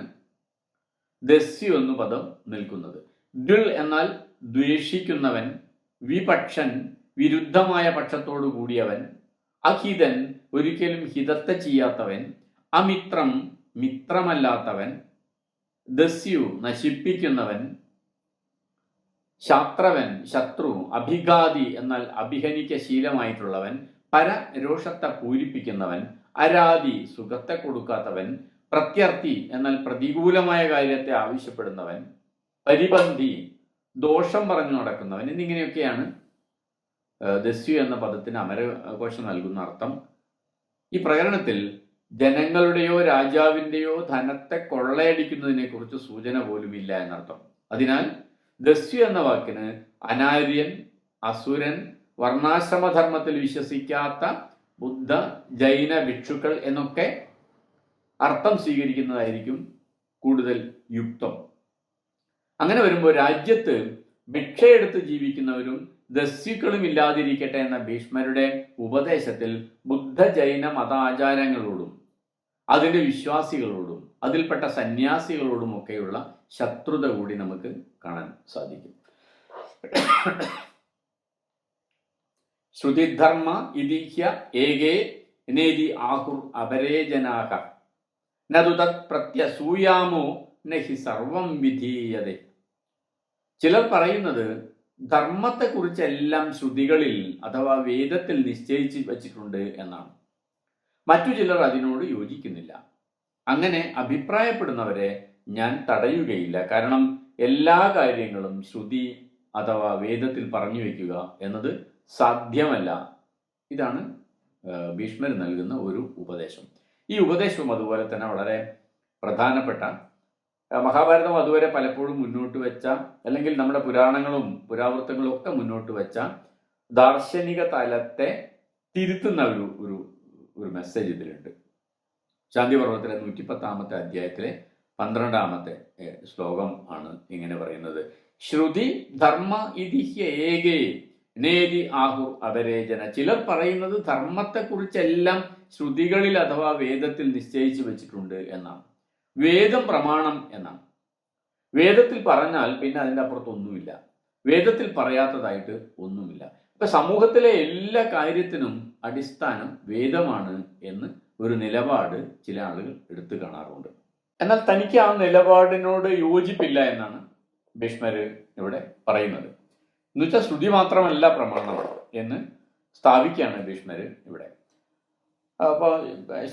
ദസ്യു എന്ന പദം നിൽക്കുന്നത്. ദ്വിൽ എന്നാൽ ദ്വേഷിക്കുന്നവൻ, വിപക്ഷൻ വിരുദ്ധമായ പക്ഷത്തോടു കൂടിയവൻ, അഹിതൻ ഒരിക്കലും ഹിതത്തെ ചെയ്യാത്തവൻ, അമിത്രം മിത്രമല്ലാത്തവൻ, ദസ്യു നശിപ്പിക്കുന്നവൻ, ശാത്രവൻ ശത്രു, അഭിഘാതി എന്നാൽ അഭിഹനിക്ക ശീലമായിട്ടുള്ളവൻ, പരരോഷത്തെ പൂരിപ്പിക്കുന്നവൻ, അരാതി സുഖത്തെ കൊടുക്കാത്തവൻ, പ്രത്യർത്ഥി എന്നാൽ പ്രതികൂലമായ കാര്യത്തെ ആവശ്യപ്പെടുന്നവൻ, പരിബന്ധി ദോഷം പറഞ്ഞു നടക്കുന്നവൻ എന്നിങ്ങനെയൊക്കെയാണ് ദസ്യു എന്ന പദത്തിന് അമരകോശം നൽകുന്ന അർത്ഥം. ഈ പ്രകരണത്തിൽ ജനങ്ങളുടെയോ രാജാവിൻ്റെയോ ധനത്തെ കൊള്ളയടിക്കുന്നതിനെ കുറിച്ച് സൂചന പോലും ഇല്ല എന്നർത്ഥം. അതിനാൽ ദസ്യു എന്ന വാക്കിന് അനാര്യൻ, അസുരൻ, വർണ്ണാശ്രമധർമ്മത്തിൽ വിശ്വസിക്കാത്ത ബുദ്ധ ജൈന ഭിക്ഷുക്കൾ എന്നൊക്കെ അർത്ഥം സ്വീകരിക്കുന്നതായിരിക്കും കൂടുതൽ യുക്തം. അങ്ങനെ വരുമ്പോൾ രാജ്യത്ത് ഭിക്ഷയെടുത്ത് ജീവിക്കുന്നവരും ദസ്യുക്കളും ഇല്ലാതിരിക്കട്ടെ എന്ന ഭീഷ്മരുടെ ഉപദേശത്തിൽ ബുദ്ധ ജൈന മതാചാരങ്ങളോടും അതിൻ്റെ വിശ്വാസികളോടും അതിൽപ്പെട്ട സന്യാസികളോടും ഒക്കെയുള്ള ശത്രുത കൂടി നമുക്ക് കാണാൻ സാധിക്കും. ശ്രുതിധർമ്മ ഇതിഹ്യ ഏകേ നേതി ആഹുർ അപരേജനാഹ നതു തത് പ്രത്യസൂയാമോ നഹി സർവം വിധീയതേ. ചിലർ പറയുന്നത് ധർമ്മത്തെക്കുറിച്ചെല്ലാം ശ്രുതികളിൽ അഥവാ വേദത്തിൽ നിശ്ചയിച്ച് വച്ചിട്ടുണ്ട് എന്നാണ്. മറ്റു ചിലർ അതിനോട് യോജിക്കുന്നില്ല. അങ്ങനെ അഭിപ്രായപ്പെടുന്നവരെ ഞാൻ തടയുകയില്ല. കാരണം എല്ലാ കാര്യങ്ങളും ശ്രുതി അഥവാ വേദത്തിൽ പറഞ്ഞു വയ്ക്കുക എന്നത് സാധ്യമല്ല. ഇതാണ് ഭീഷ്മർ നൽകുന്ന ഒരു ഉപദേശം. ഈ ഉപദേശവും അതുപോലെ തന്നെ വളരെ പ്രധാനപ്പെട്ട, മഹാഭാരതം അതുവരെ പലപ്പോഴും മുന്നോട്ട് വെച്ച, അല്ലെങ്കിൽ നമ്മുടെ പുരാണങ്ങളും പുരാവൃത്തങ്ങളും ഒക്കെ മുന്നോട്ട് വെച്ച ദാർശനിക തലത്തെ തിരുത്തുന്ന ഒരു മെസ്സേജ് ഇതിലുണ്ട്. ശാന്തിപർവ്വത്തിലെ 110 അധ്യായത്തിലെ 12 ശ്ലോകം ആണ് ഇങ്ങനെ പറയുന്നത്: ശ്രുതി ധർമ്മ ഇതിഹ്യ ഏകേ നേതി ആഹുർ അപരേജന. ചിലർ പറയുന്നത് ധർമ്മത്തെക്കുറിച്ചെല്ലാം ശ്രുതികളിൽ അഥവാ വേദത്തിൽ നിശ്ചയിച്ചു വെച്ചിട്ടുണ്ട് എന്നാണ്. വേദം പ്രമാണം എന്നാണ്. വേദത്തിൽ പറഞ്ഞാൽ പിന്നെ അതിൻ്റെ അപ്പുറത്ത് ഒന്നുമില്ല, വേദത്തിൽ പറയാത്തതായിട്ട് ഒന്നുമില്ല. ഇപ്പൊ സമൂഹത്തിലെ എല്ലാ കാര്യത്തിനും അടിസ്ഥാനം വേദമാണ് എന്ന് ഒരു നിലപാട് ചില ആളുകൾ എടുത്തു കാണാറുണ്ട്. എന്നാൽ തനിക്ക് ആ നിലപാടിനോട് യോജിപ്പില്ല എന്നാണ് ഭീഷ്മര് ഇവിടെ പറയുന്നത്. എന്നുവെച്ചാൽ ശ്രുതി മാത്രമല്ല പ്രമാണം എന്ന് സ്ഥാപിക്കുകയാണ് ഭീഷ്മര് ഇവിടെ. അപ്പോൾ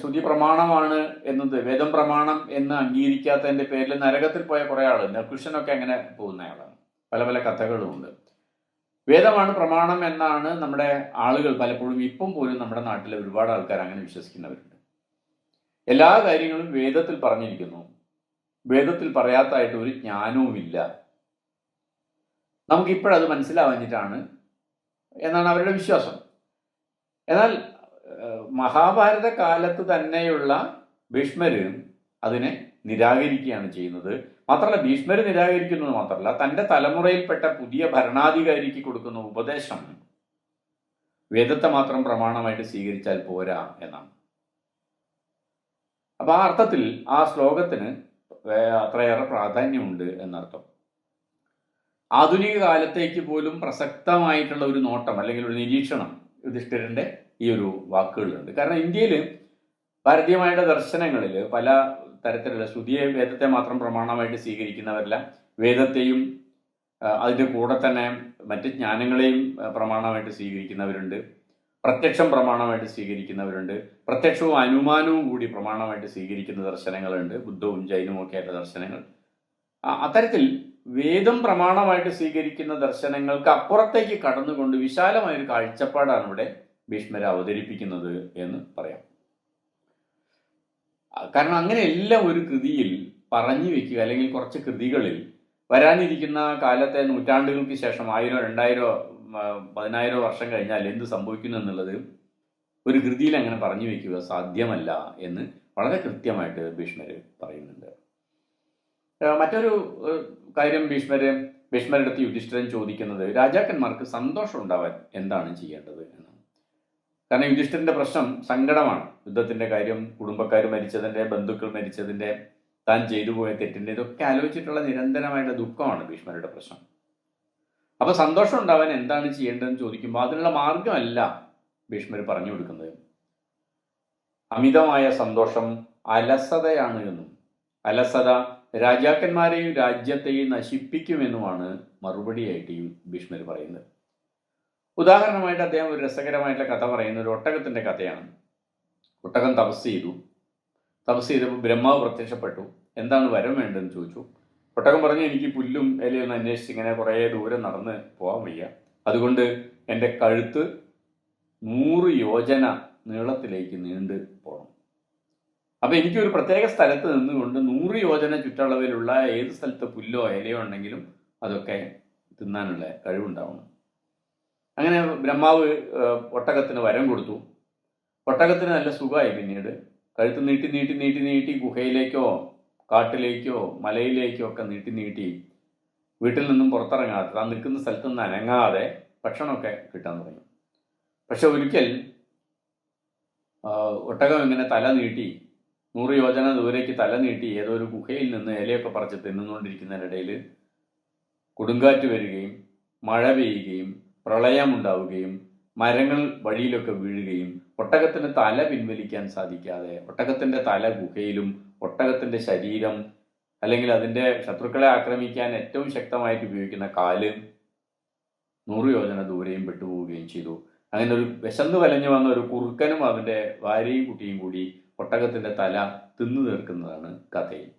ശ്രുതി പ്രമാണമാണ് എന്നത്, വേദം പ്രമാണം എന്ന് അംഗീകരിക്കാത്തതിന്റെ പേരിൽ നരകത്തിൽ പോയ കുറെ ആളുണ്ട്. കൃഷ്ണനൊക്കെ അങ്ങനെ പോകുന്നയാളാണ്. പല പല കഥകളുമുണ്ട്. വേദമാണ് പ്രമാണം എന്നാണ് നമ്മുടെ ആളുകൾ പലപ്പോഴും, ഇപ്പം പോലും നമ്മുടെ നാട്ടിലെ ഒരുപാട് ആൾക്കാർ അങ്ങനെ വിശ്വസിക്കുന്നവരുണ്ട്. എല്ലാ കാര്യങ്ങളും വേദത്തിൽ പറഞ്ഞിരിക്കുന്നു, വേദത്തിൽ പറയാത്തതായിട്ട് ഒരു ജ്ഞാനവുമില്ല, നമുക്കിപ്പോഴത് മനസ്സിലാവാഞ്ഞിട്ടാണ് എന്നാണ് അവരുടെ വിശ്വാസം. എന്നാൽ മഹാഭാരത കാലത്ത് തന്നെയുള്ള ഭീഷ്മര് അതിനെ നിരാകരിക്കുകയാണ് ചെയ്യുന്നത്. മാത്രമല്ല, ഭീഷ്മര് നിരാകരിക്കുന്നത് മാത്രമല്ല, തൻ്റെ തലമുറയിൽപ്പെട്ട പുതിയ ഭരണാധികാരിക്ക് കൊടുക്കുന്ന ഉപദേശം വേദത്തെ മാത്രം പ്രമാണമായിട്ട് സ്വീകരിച്ചാൽ പോരാ എന്നാണ്. അപ്പൊ ആ അർത്ഥത്തിൽ ആ ശ്ലോകത്തിന് അത്രയേറെ പ്രാധാന്യമുണ്ട് എന്നർത്ഥം. ആധുനിക കാലത്തേക്ക് പോലും പ്രസക്തമായിട്ടുള്ള ഒരു നോട്ടം അല്ലെങ്കിൽ ഒരു നിരീക്ഷണം യുധിഷ്ഠിരന്റെ ഈ ഒരു വാക്കുകളിലുണ്ട്. കാരണം ഇന്ത്യയിൽ ഭാരതീയമായുടെ ദർശനങ്ങളിൽ പല തരത്തിലുള്ള ശ്രുതിയെ, വേദത്തെ മാത്രം പ്രമാണമായിട്ട് സ്വീകരിക്കുന്നവരെല്ലാം വേദത്തെയും അതിൻ്റെ കൂടെ തന്നെ മറ്റ് ജ്ഞാനങ്ങളെയും പ്രമാണമായിട്ട് സ്വീകരിക്കുന്നവരുണ്ട്, പ്രത്യക്ഷം പ്രമാണമായിട്ട് സ്വീകരിക്കുന്നവരുണ്ട്, പ്രത്യക്ഷവും അനുമാനവും കൂടി പ്രമാണമായിട്ട് സ്വീകരിക്കുന്ന ദർശനങ്ങളുണ്ട്, ബുദ്ധവും ജൈനവും ഒക്കെ ആയിട്ട് ദർശനങ്ങൾ. അത്തരത്തിൽ വേദം പ്രമാണമായിട്ട് സ്വീകരിക്കുന്ന ദർശനങ്ങൾക്ക് അപ്പുറത്തേക്ക് കടന്നുകൊണ്ട് വിശാലമായൊരു കാഴ്ചപ്പാടാണ് ഇവിടെ ഭീഷ്മര് അവതരിപ്പിക്കുന്നത് എന്ന് പറയാം. കാരണം അങ്ങനെയെല്ലാം ഒരു കൃതിയിൽ പറഞ്ഞു വെക്കുക, അല്ലെങ്കിൽ കുറച്ച് കൃതികളിൽ വരാനിരിക്കുന്ന കാലത്തെ നൂറ്റാണ്ടുകൾക്ക് ശേഷം 1000, 2000, 10,000 വർഷം കഴിഞ്ഞാൽ എന്ത് സംഭവിക്കുന്നു എന്നുള്ളത് ഒരു കൃതിയിൽ അങ്ങനെ പറഞ്ഞു വെക്കുക സാധ്യമല്ല എന്ന് വളരെ കൃത്യമായിട്ട് ഭീഷ്മര് പറയുന്നുണ്ട്. മറ്റൊരു കാര്യം ഭീഷ്മരുടെ അടുത്ത് യുധിഷ്ഠിരൻ ചോദിക്കുന്നത് രാജാക്കന്മാർക്ക് സന്തോഷം ഉണ്ടാവാൻ എന്താണ് ചെയ്യേണ്ടത് എന്നാണ്. കാരണം യുധിഷ്ഠിരന്റെ പ്രശ്നം സങ്കടമാണ്. യുദ്ധത്തിന്റെ കാര്യം, കുടുംബക്കാർ മരിച്ചതിന്റെ, ബന്ധുക്കൾ മരിച്ചതിന്റെ, താൻ ചെയ്തു പോയ തെറ്റിന്റെ, ഇതൊക്കെ ആലോചിച്ചിട്ടുള്ള നിരന്തരമായിട്ടുള്ള ദുഃഖമാണ് ഭീഷ്മരുടെ പ്രശ്നം. അപ്പൊ സന്തോഷം ഉണ്ടാവാൻ എന്താണ് ചെയ്യേണ്ടതെന്ന് ചോദിക്കുമ്പോൾ അതിനുള്ള മാർഗമല്ല ഭീഷ്മർ പറഞ്ഞു കൊടുക്കുന്നത്. അമിതമായ സന്തോഷം അലസതയാണ് എന്നും അലസത രാജാക്കന്മാരെയും രാജ്യത്തെയും നശിപ്പിക്കുമെന്നുമാണ് മറുപടിയായിട്ട് ഈ ഭീഷ്മർ പറയുന്നത്. ഉദാഹരണമായിട്ട് അദ്ദേഹം ഒരു രസകരമായിട്ടുള്ള കഥ പറയുന്ന ഒരു ഒട്ടകത്തിന്റെ കഥയാണ്. ഒട്ടകം തപസ് ചെയ്തപ്പോൾ ബ്രഹ്മാവ് പ്രത്യക്ഷപ്പെട്ടു. എന്താണ് വരം വേണ്ടതെന്ന് ചോദിച്ചു. ഒട്ടകം പറഞ്ഞു, എനിക്ക് പുല്ലും ഇലയൊന്നും അന്വേഷിച്ച് ഇങ്ങനെ കുറേ ദൂരം നടന്ന് പോകാൻ വയ്യ, അതുകൊണ്ട് എൻ്റെ കഴുത്ത് 100 യോജന നീളത്തിലേക്ക് നീണ്ടു പോകണം. അപ്പം എനിക്കൊരു പ്രത്യേക സ്ഥലത്ത് നിന്നുകൊണ്ട് 100 യോജന ചുറ്റളവിലുള്ള ഏത് സ്ഥലത്ത് പുല്ലോ ഇലയോ ഉണ്ടെങ്കിലും അതൊക്കെ തിന്നാനുള്ള കഴിവുണ്ടാവണം. അങ്ങനെ ബ്രഹ്മാവ് ഒട്ടകത്തിന് വരം കൊടുത്തു. ഒട്ടകത്തിന് നല്ല സുഖമായി. പിന്നീട് കഴുത്ത് നീട്ടി നീട്ടി നീട്ടി നീട്ടി ഗുഹയിലേക്കോ കാട്ടിലേക്കോ മലയിലേക്കോ ഒക്കെ നീട്ടി നീട്ടി വീട്ടിൽ നിന്നും പുറത്തിറങ്ങാതെ, താൻ നിൽക്കുന്ന സ്ഥലത്ത് നിന്ന് അനങ്ങാതെ ഭക്ഷണമൊക്കെ കിട്ടാൻ തുടങ്ങി. പക്ഷെ ഒരിക്കൽ ഒട്ടകം ഇങ്ങനെ തല നീട്ടി 100 യോജന ദൂരേക്ക് തല നീട്ടി ഏതോ ഒരു ഗുഹയിൽ നിന്ന് ഇലയൊക്കെ പറിച്ച് തിന്നുകൊണ്ടിരിക്കുന്നതിനിടയിൽ കൊടുങ്കാറ്റ് വരികയും മഴ പെയ്യുകയും പ്രളയമുണ്ടാവുകയും മരങ്ങൾ വഴിയിലൊക്കെ വീഴുകയും ഒട്ടകത്തിന് തല പിൻവലിക്കാൻ സാധിക്കാതെ ഒട്ടകത്തിൻ്റെ തല ഗുഹയിലും ഒട്ടകത്തിൻ്റെ ശരീരം അല്ലെങ്കിൽ അതിൻ്റെ ശത്രുക്കളെ ആക്രമിക്കാൻ ഏറ്റവും ശക്തമായിട്ട് ഉപയോഗിക്കുന്ന കാല് 100 യോജന ദൂരെയും പെട്ടുപോവുകയും ചെയ്തു. അങ്ങനെ ഒരു വിശന്നു വലഞ്ഞു വന്ന ഒരു കുറുക്കനും അവൻ്റെ ഭാര്യയും കുട്ടിയും കൂടി ഒട്ടകത്തിൻ്റെ തല തിന്നു തീർക്കുന്നതാണ് കഥയിൽ.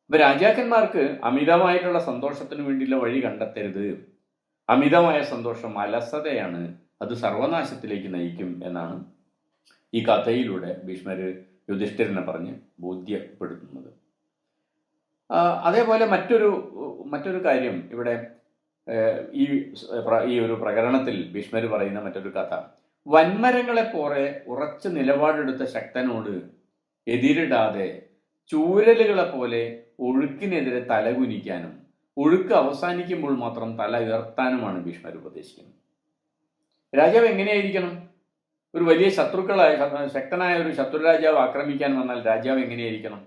അപ്പം രാജാക്കന്മാർക്ക് അമിതമായിട്ടുള്ള സന്തോഷത്തിന് വേണ്ടിയുള്ള വഴി കണ്ടെത്തരുത്. അമിതമായ സന്തോഷം അലസതയാണ്, അത് സർവനാശത്തിലേക്ക് നയിക്കും എന്നാണ് ഈ കഥയിലൂടെ ഭീഷ്മര് യുധിഷ്ഠിരനെ പറഞ്ഞ് ബോധ്യപ്പെടുത്തുന്നത്. അതേപോലെ മറ്റൊരു കാര്യം ഇവിടെ ഈ ഒരു പ്രകരണത്തിൽ ഭീഷ്മര് പറയുന്ന മറ്റൊരു കഥ, വൻമരങ്ങളെപ്പോലെ ഉറച്ച നിലപാടെടുത്ത ശക്തനോട് എതിരിടാതെ ചൂരലുകളെ പോലെ ഒഴുക്കിനെതിരെ തലകുനിക്കാനും ഒഴുക്ക് അവസാനിക്കുമ്പോൾ മാത്രം തല ഉയർത്താനുമാണ് ഭീഷ്മർ ഉപദേശിക്കുന്നത്. രാജാവ് എങ്ങനെയായിരിക്കണം? ഒരു വലിയ ശക്തനായ ഒരു ശത്രു രാജാവ് ആക്രമിക്കാൻ വന്നാൽ രാജാവ് എങ്ങനെയായിരിക്കണം?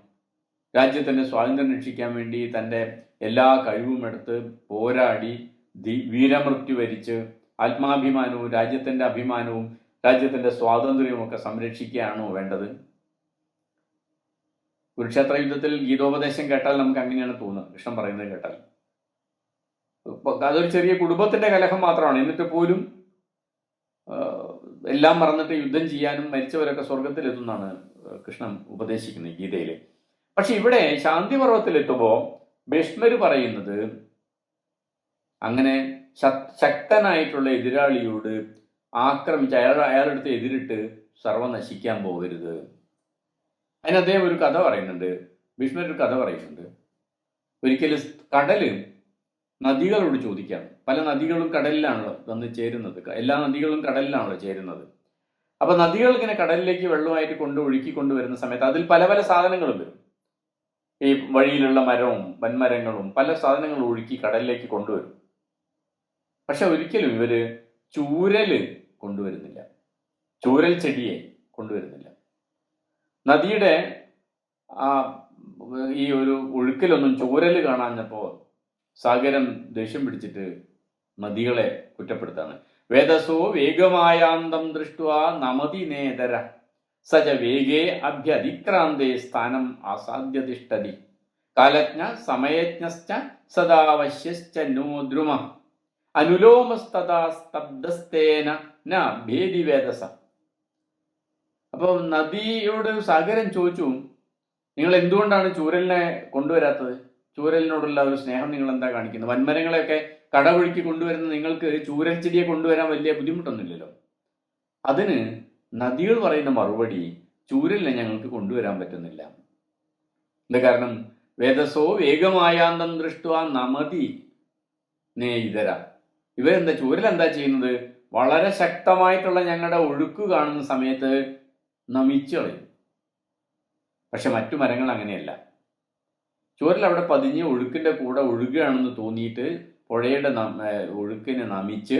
രാജ്യത്തിൻ്റെ സ്വാതന്ത്ര്യം രക്ഷിക്കാൻ വേണ്ടി തൻ്റെ എല്ലാ കഴിവും എടുത്ത് പോരാടി വീരമൃത്യു വരിച്ച് ആത്മാഭിമാനവും രാജ്യത്തിൻ്റെ അഭിമാനവും രാജ്യത്തിൻ്റെ സ്വാതന്ത്ര്യവും ഒക്കെ സംരക്ഷിക്കുകയാണോ വേണ്ടത്? കുരുക്ഷേത്ര യുദ്ധത്തിൽ ഗീതോപദേശം കേട്ടാൽ നമുക്ക് അങ്ങനെയാണ് തോന്നുന്നത്. കൃഷ്ണൻ പറയുന്നത് കേട്ടാൽ അതൊരു ചെറിയ കുടുംബത്തിന്റെ കലഹം മാത്രമാണ്. എന്നിട്ട് പോലും എല്ലാം മറന്നിട്ട് യുദ്ധം ചെയ്യാനും മരിച്ചവരൊക്കെ സ്വർഗത്തിലെത്തുന്നതാണ് കൃഷ്ണൻ ഉപദേശിക്കുന്നത് ഗീതയിൽ. പക്ഷെ ഇവിടെ ശാന്തിപർവ്വത്തിലെത്തുമ്പോൾ ഭീഷ്മര് പറയുന്നത് അങ്ങനെ ശക്തനായിട്ടുള്ള എതിരാളിയോട് ആക്രമിച്ച് അയാളെടുത്ത് എതിരിട്ട് സർവ്വനശിക്കാൻ പോകരുത്. അതിന് അദ്ദേഹം ഒരു കഥ പറയുന്നുണ്ട്. ഭീഷ്മർ ഒരു കഥ പറയുന്നുണ്ട്. ഒരിക്കലും കടല് നദികളോട് ചോദിക്കാണ്. പല നദികളും കടലിലാണല്ലോ വന്ന് ചേരുന്നത്. എല്ലാ നദികളും കടലിലാണല്ലോ ചേരുന്നത്. അപ്പൊ നദികൾ ഇങ്ങനെ കടലിലേക്ക് വെള്ളമായിട്ട് ഒഴുക്കി കൊണ്ടുവരുന്ന സമയത്ത് അതിൽ പല പല സാധനങ്ങളും വരും. ഈ വഴിയിലുള്ള മരവും വൻമരങ്ങളും പല സാധനങ്ങളും ഒഴുക്കി കടലിലേക്ക് കൊണ്ടുവരും. പക്ഷെ ഒരിക്കലും ഇവര് ചൂരല് കൊണ്ടുവരുന്നില്ല. ചൂരൽ ചെടിയെ കൊണ്ടുവരുന്നില്ല. നദിയുടെ ഈ ഒരു ഒഴുക്കിലൊന്നും ചൂരല് കാണാഞ്ഞപ്പോൾ സാഗരം ദേഷ്യം പിടിച്ചിട്ട് നദികളെ കുറ്റപ്പെടുത്താണ്. വേദസോ വേഗമായാന്തം ദൃഷ്ട്വാ നമതി നേതര സജ വേഗേ അഭ്യതിക്രാന്തേ സ്ഥാനം ആസാദ്യതിഷ്ഠതി കാലജ്ഞ സമയജ്ഞശ്ച സദാവശ്യശ്ച നോ ദ്രുമ അനുലോമസ്തദാ സ്തബ്ധസ്തേന ന ഭേദി വേദസ. അപ്പോൾ നദിയോട് സാഗരം ചോദിച്ചു, നിങ്ങൾ എന്തുകൊണ്ടാണ് ചൂരലിനെ കൊണ്ടുവരാത്തത്? ചൂരലിനോടുള്ള ഒരു സ്നേഹം നിങ്ങൾ എന്താ കാണിക്കുന്നത്? വൻമരങ്ങളെയൊക്കെ കടവൊഴുക്കി കൊണ്ടുവരുന്ന നിങ്ങൾക്ക് ചൂരൽ ചെടിയെ കൊണ്ടുവരാൻ വലിയ ബുദ്ധിമുട്ടൊന്നുമില്ലല്ലോ. അതിന് നദികൾ പറയുന്ന മറുപടി, ചൂരലിനെ ഞങ്ങൾക്ക് കൊണ്ടുവരാൻ പറ്റുന്നില്ല. എന്താ കാരണം? വേദസോ വേഗമായാന്തം ദൃഷ്ട്വാ നമതി നേ ഇതര. ഇവരെന്താ, ചൂരലെന്താ ചെയ്യുന്നത്? വളരെ ശക്തമായിട്ടുള്ള ഞങ്ങളുടെ ഒഴുക്ക് കാണുന്ന സമയത്ത് നമിച്ചു കളയും. പക്ഷെ മറ്റു മരങ്ങൾ അങ്ങനെയല്ല. ചൂരൽ അവിടെ പതിഞ്ഞ് ഒഴുക്കിന്റെ കൂടെ ഒഴുകുകയാണെന്ന് തോന്നിയിട്ട് പുഴയുടെ ഒഴുക്കിനെ നമിച്ച്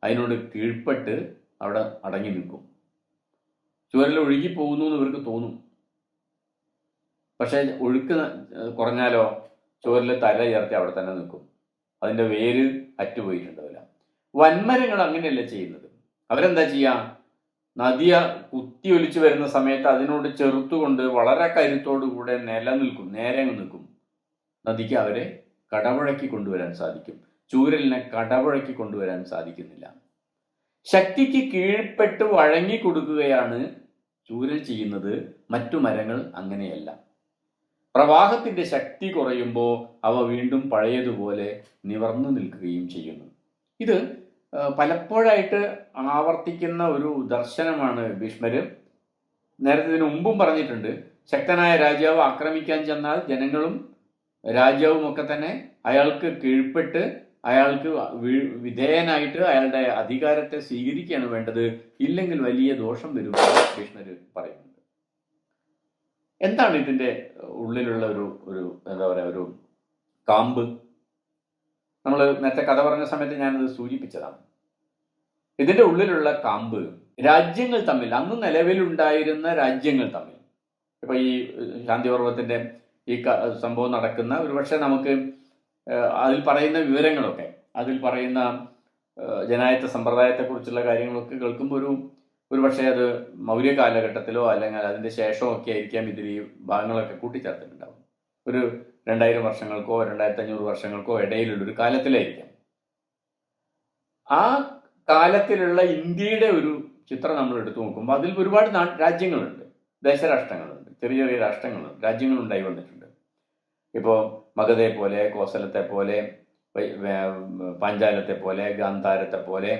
അതിനോട് കീഴ്പ്പെട്ട് അവിടെ അടങ്ങി നിൽക്കും. ചൂരൽ ഒഴുകി പോകുന്നു എന്ന് ഇവർക്ക് തോന്നും. പക്ഷെ ഒഴുക്ക് കുറഞ്ഞാലോ ചൂരൽ തല ഉയർത്തി അവിടെ തന്നെ നിൽക്കും. അതിന്റെ വേര് അറ്റുപോയിട്ടുണ്ടാവില്ല. വൻമരങ്ങൾ അങ്ങനെയല്ല ചെയ്യുന്നത്. അവരെന്താ ചെയ്യാ? നദിയ കുത്തി ഒലിച്ചു വരുന്ന സമയത്ത് അതിനോട് ചെറുത്തുകൊണ്ട് വളരെ കരുത്തോടുകൂടെ നേരെ നിൽക്കും. നദിക്ക് അവരെ കടപുഴക്കി കൊണ്ടുവരാൻ സാധിക്കും. ചൂരലിനെ കടപുഴക്കി കൊണ്ടുവരാൻ സാധിക്കുന്നില്ല. ശക്തിക്ക് കീഴ്പ്പെട്ട് വഴങ്ങി കൊടുക്കുകയാണ് ചൂരൽ ചെയ്യുന്നത്. മറ്റു മരങ്ങൾ അങ്ങനെയല്ല. പ്രവാഹത്തിന്റെ ശക്തി കുറയുമ്പോൾ അവ വീണ്ടും പഴയതുപോലെ നിവർന്നു നിൽക്കുകയും ചെയ്യുന്നു. ഇത് പലപ്പോഴായിട്ട് ആവർത്തിക്കുന്ന ഒരു ദർശനമാണ് ഭീഷ്മര്. നേരത്തെ ഇതിനു മുമ്പും പറഞ്ഞിട്ടുണ്ട്, ശക്തനായ രാജാവ് ആക്രമിക്കാൻ ചെന്നാൽ ജനങ്ങളും രാജാവും ഒക്കെ തന്നെ അയാൾക്ക് കീഴ്പ്പെട്ട് അയാൾക്ക് വിധേയനായിട്ട് അയാളുടെ അധികാരത്തെ സ്വീകരിക്കുകയാണ് വേണ്ടത്. ഇല്ലെങ്കിൽ വലിയ ദോഷം വരുമെന്ന് ഭീഷ്മര് പറയുന്നുണ്ട്. എന്താണ് ഇതിൻ്റെ ഉള്ളിലുള്ള ഒരു എന്താ പറയുക, ഒരു കാമ്പ്? നമ്മൾ നേരത്തെ കഥ പറഞ്ഞ സമയത്ത് ഞാനത് സൂചിപ്പിച്ചതാണ്. ഇതിൻ്റെ ഉള്ളിലുള്ള കാമ്പ് രാജ്യങ്ങൾ തമ്മിൽ, അന്ന് നിലവിലുണ്ടായിരുന്ന രാജ്യങ്ങൾ തമ്മിൽ, ഇപ്പൊ ഈ ശാന്തിപർവ്വത്തിന്റെ ഈ സംഭവം നടക്കുന്ന ഒരുപക്ഷെ നമുക്ക് അതിൽ പറയുന്ന വിവരങ്ങളൊക്കെ, അതിൽ പറയുന്ന ജനായത്ത സമ്പ്രദായത്തെക്കുറിച്ചുള്ള കാര്യങ്ങളൊക്കെ കേൾക്കുമ്പോൾ ഒരു പക്ഷേ അത് മൗര്യ കാലഘട്ടത്തിലോ അല്ലെങ്കിൽ അതിൻ്റെ ശേഷമോ ഒക്കെ ആയിരിക്കാം ഇതിൽ ഈ ഭാഗങ്ങളൊക്കെ കൂട്ടിച്ചേർത്തിട്ടുണ്ടാവും. ഒരു 2000 വർഷങ്ങൾക്കോ 2500 വർഷങ്ങൾക്കോ ഇടയിലുള്ളൊരു കാലത്തിലായിരിക്കാം. ആ കാലത്തിലുള്ള ഇന്ത്യയുടെ ഒരു ചിത്രം നമ്മൾ എടുത്തു നോക്കുമ്പോൾ അതിൽ ഒരുപാട് രാജ്യങ്ങളുണ്ട്, ദേശരാഷ്ട്രങ്ങളുണ്ട്, ചെറിയ ചെറിയ രാഷ്ട്രങ്ങളുണ്ട്, രാജ്യങ്ങളുണ്ടായി വന്നിട്ടുണ്ട്. ഇപ്പോൾ മഗധയെ പോലെ, കോസലത്തെ പോലെ, പാഞ്ചാലത്തെ പോലെ, ഗാന്ധാരത്തെ പോലെ,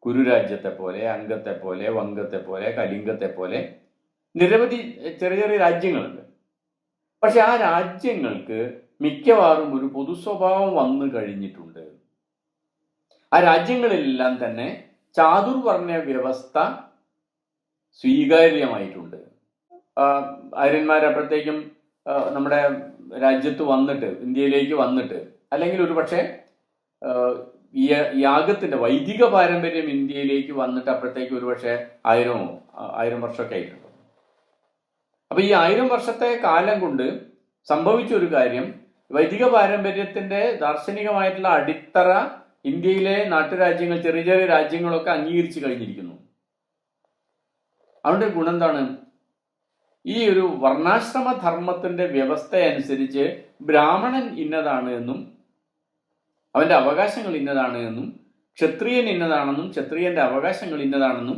കുരുരാജ്യത്തെ പോലെ, അംഗത്തെ പോലെ, വംഗത്തെ പോലെ, കലിംഗത്തെ പോലെ നിരവധി ചെറിയ ചെറിയ രാജ്യങ്ങളുണ്ട്. പക്ഷെ ആ രാജ്യങ്ങൾക്ക് മിക്കവാറും ഒരു പൊതു സ്വഭാവം വന്നു കഴിഞ്ഞിട്ടുണ്ട്. ആ രാജ്യങ്ങളിലെല്ലാം തന്നെ ചാതുർവർണ്ണ വ്യവസ്ഥ സ്വീകാര്യമായിട്ടുണ്ട്. ആര്യന്മാരപ്പോഴത്തേക്കും നമ്മുടെ രാജ്യത്ത് വന്നിട്ട്, ഇന്ത്യയിലേക്ക് വന്നിട്ട്, അല്ലെങ്കിൽ ഒരു പക്ഷേ ഈ യാഗത്തിന്റെ വൈദിക പാരമ്പര്യം ഇന്ത്യയിലേക്ക് വന്നിട്ട് അപ്പോഴത്തേക്ക് ഒരുപക്ഷെ 1000 വർഷമൊക്കെ ആയിട്ടുണ്ട്. അപ്പൊ ഈ 1000 വർഷത്തെ കാലം കൊണ്ട് സംഭവിച്ച ഒരു കാര്യം, വൈദിക പാരമ്പര്യത്തിന്റെ ദാർശനികമായിട്ടുള്ള അടിത്തറ ഇന്ത്യയിലെ നാട്ടുരാജ്യങ്ങൾ, ചെറിയ ചെറിയ രാജ്യങ്ങളൊക്കെ അംഗീകരിച്ചു കഴിഞ്ഞിരിക്കുന്നു. അതുകൊണ്ട് ഗുണം എന്താണ്? ഈ ഒരു വർണ്ണാശ്രമ ധർമ്മത്തിന്റെ വ്യവസ്ഥ അനുസരിച്ച് ബ്രാഹ്മണൻ ഇന്നതാണ് എന്നും അവന്റെ അവകാശങ്ങൾ ഇന്നതാണ് എന്നും, ക്ഷത്രിയൻ ഇന്നതാണെന്നും ക്ഷത്രിയന്റെ അവകാശങ്ങൾ ഇന്നതാണെന്നും,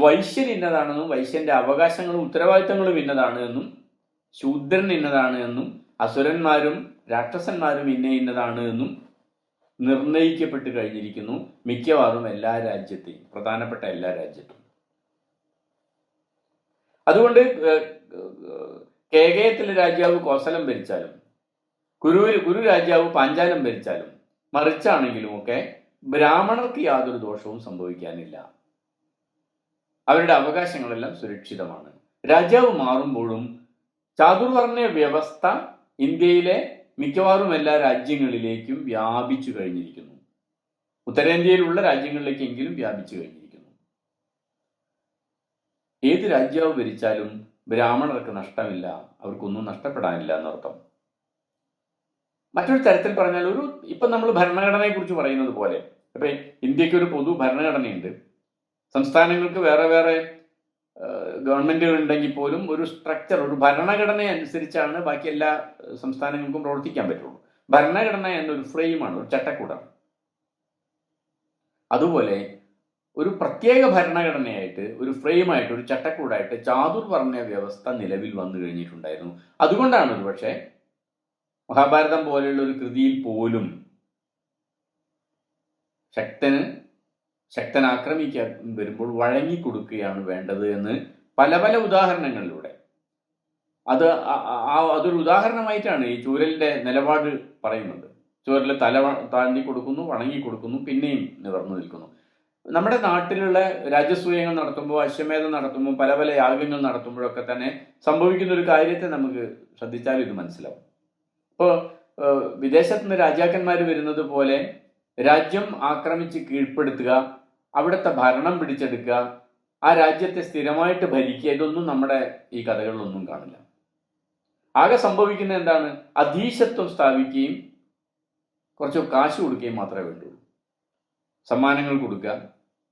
വൈശ്യൻ ഇന്നതാണെന്നും വൈശ്യന്റെ അവകാശങ്ങളും ഉത്തരവാദിത്തങ്ങളും ഇന്നതാണ് എന്നും, ശൂദ്രൻ ഇന്നതാണ് എന്നും, അസുരന്മാരും രാക്ഷസന്മാരും ഇന്നതാണ് എന്നും നിർണയിക്കപ്പെട്ട് കഴിഞ്ഞിരിക്കുന്നു മിക്കവാറും എല്ലാ രാജ്യത്തെയും, പ്രധാനപ്പെട്ട എല്ലാ രാജ്യത്തും. അതുകൊണ്ട് കേകയത്തിലെ രാജാവ് കോസലം ഭരിച്ചാലും കുരു രാജാവ് പാഞ്ചാലം ഭരിച്ചാലും മറിച്ചാണെങ്കിലും ഒക്കെ ബ്രാഹ്മണർക്ക് യാതൊരു ദോഷവും സംഭവിക്കാനില്ല. അവരുടെ അവകാശങ്ങളെല്ലാം സുരക്ഷിതമാണ്. രാജാവ് മാറുമ്പോഴും ചാതുർവർണ്ണ വ്യവസ്ഥ ഇന്ത്യയിലെ മിക്കവാറും എല്ലാ രാജ്യങ്ങളിലേക്കും വ്യാപിച്ചു കഴിഞ്ഞിരിക്കുന്നു. ഉത്തരേന്ത്യയിലുള്ള രാജ്യങ്ങളിലേക്കെങ്കിലും വ്യാപിച്ചു കഴിഞ്ഞിരിക്കുന്നു. ഏത് രാജ്യാവ് ഭരിച്ചാലും ബ്രാഹ്മണർക്ക് നഷ്ടമില്ല, അവർക്കൊന്നും നഷ്ടപ്പെടാനില്ല എന്നർത്ഥം. മറ്റൊരു തരത്തിൽ പറഞ്ഞാൽ, ഇപ്പം നമ്മൾ ഭരണഘടനയെ കുറിച്ച് പറയുന്നത് പോലെ, ഇപ്പൊ ഇന്ത്യക്ക് ഒരു പൊതു ഭരണഘടനയുണ്ട്. സംസ്ഥാനങ്ങൾക്ക് വേറെ വേറെ ഗവൺമെന്റുകൾ ഉണ്ടെങ്കിൽ പോലും ഒരു സ്ട്രക്ചർ, ഒരു ഭരണഘടന അനുസരിച്ചാണ് ബാക്കി എല്ലാ സംസ്ഥാനങ്ങൾക്കും പ്രവർത്തിക്കാൻ പറ്റുള്ളൂ. ഭരണഘടന എന്നൊരു ഫ്രെയിമാണ്, ഒരു ചട്ടക്കൂടാണ്. അതുപോലെ ഒരു പ്രത്യേക ഭരണഘടനയായിട്ട്, ഒരു ഫ്രെയിമായിട്ട്, ഒരു ചട്ടക്കൂടായിട്ട് ചാതുർവർണ്ണ വ്യവസ്ഥ നിലവിൽ വന്നു കഴിഞ്ഞിട്ടുണ്ടായിരുന്നു. അതുകൊണ്ടാണ് ഒരു പക്ഷേ മഹാഭാരതം പോലെയുള്ള ഒരു കൃതിയിൽ പോലും ശക്തൻ ആക്രമിക്കാൻ വരുമ്പോൾ വഴങ്ങിക്കൊടുക്കുകയാണ് വേണ്ടത് എന്ന് പല പല ഉദാഹരണങ്ങളിലൂടെ, അതൊരു ഉദാഹരണമായിട്ടാണ് ഈ ചൂരലിന്റെ നിലപാട് പറയുന്നത്. ചൂരൽ തല താഴ്ത്തി കൊടുക്കുന്നു, വണങ്ങി കൊടുക്കുന്നു, പിന്നെയും നിവർന്നു നിൽക്കുന്നു. നമ്മുടെ നാട്ടിലുള്ള രാജസൂയങ്ങൾ നടത്തുമ്പോൾ, അശ്വമേധം നടത്തുമ്പോൾ, പല പല യാഗങ്ങൾ നടത്തുമ്പോഴൊക്കെ തന്നെ സംഭവിക്കുന്ന ഒരു കാര്യത്തെ നമുക്ക് ശ്രദ്ധിച്ചാൽ ഇത് മനസ്സിലാവും. ഇപ്പോൾ വിദേശത്ത് നിന്ന് രാജാക്കന്മാർ വരുന്നത് പോലെ രാജ്യം ആക്രമിച്ച് കീഴ്പ്പെടുത്തുക, അവിടുത്തെ ഭരണം പിടിച്ചെടുക്കുക, ആ രാജ്യത്തെ സ്ഥിരമായിട്ട് ഭരിക്കുക, ഇതൊന്നും നമ്മുടെ ഈ കഥകളിലൊന്നും കാണില്ല. ആകെ സംഭവിക്കുന്നത് എന്താണ്? അധീശത്വം സ്ഥാപിക്കുകയും കുറച്ച് കാശ് കൊടുക്കുകയും മാത്രമേ വേണ്ടുള്ളൂ. സമ്മാനങ്ങൾ കൊടുക്കുക,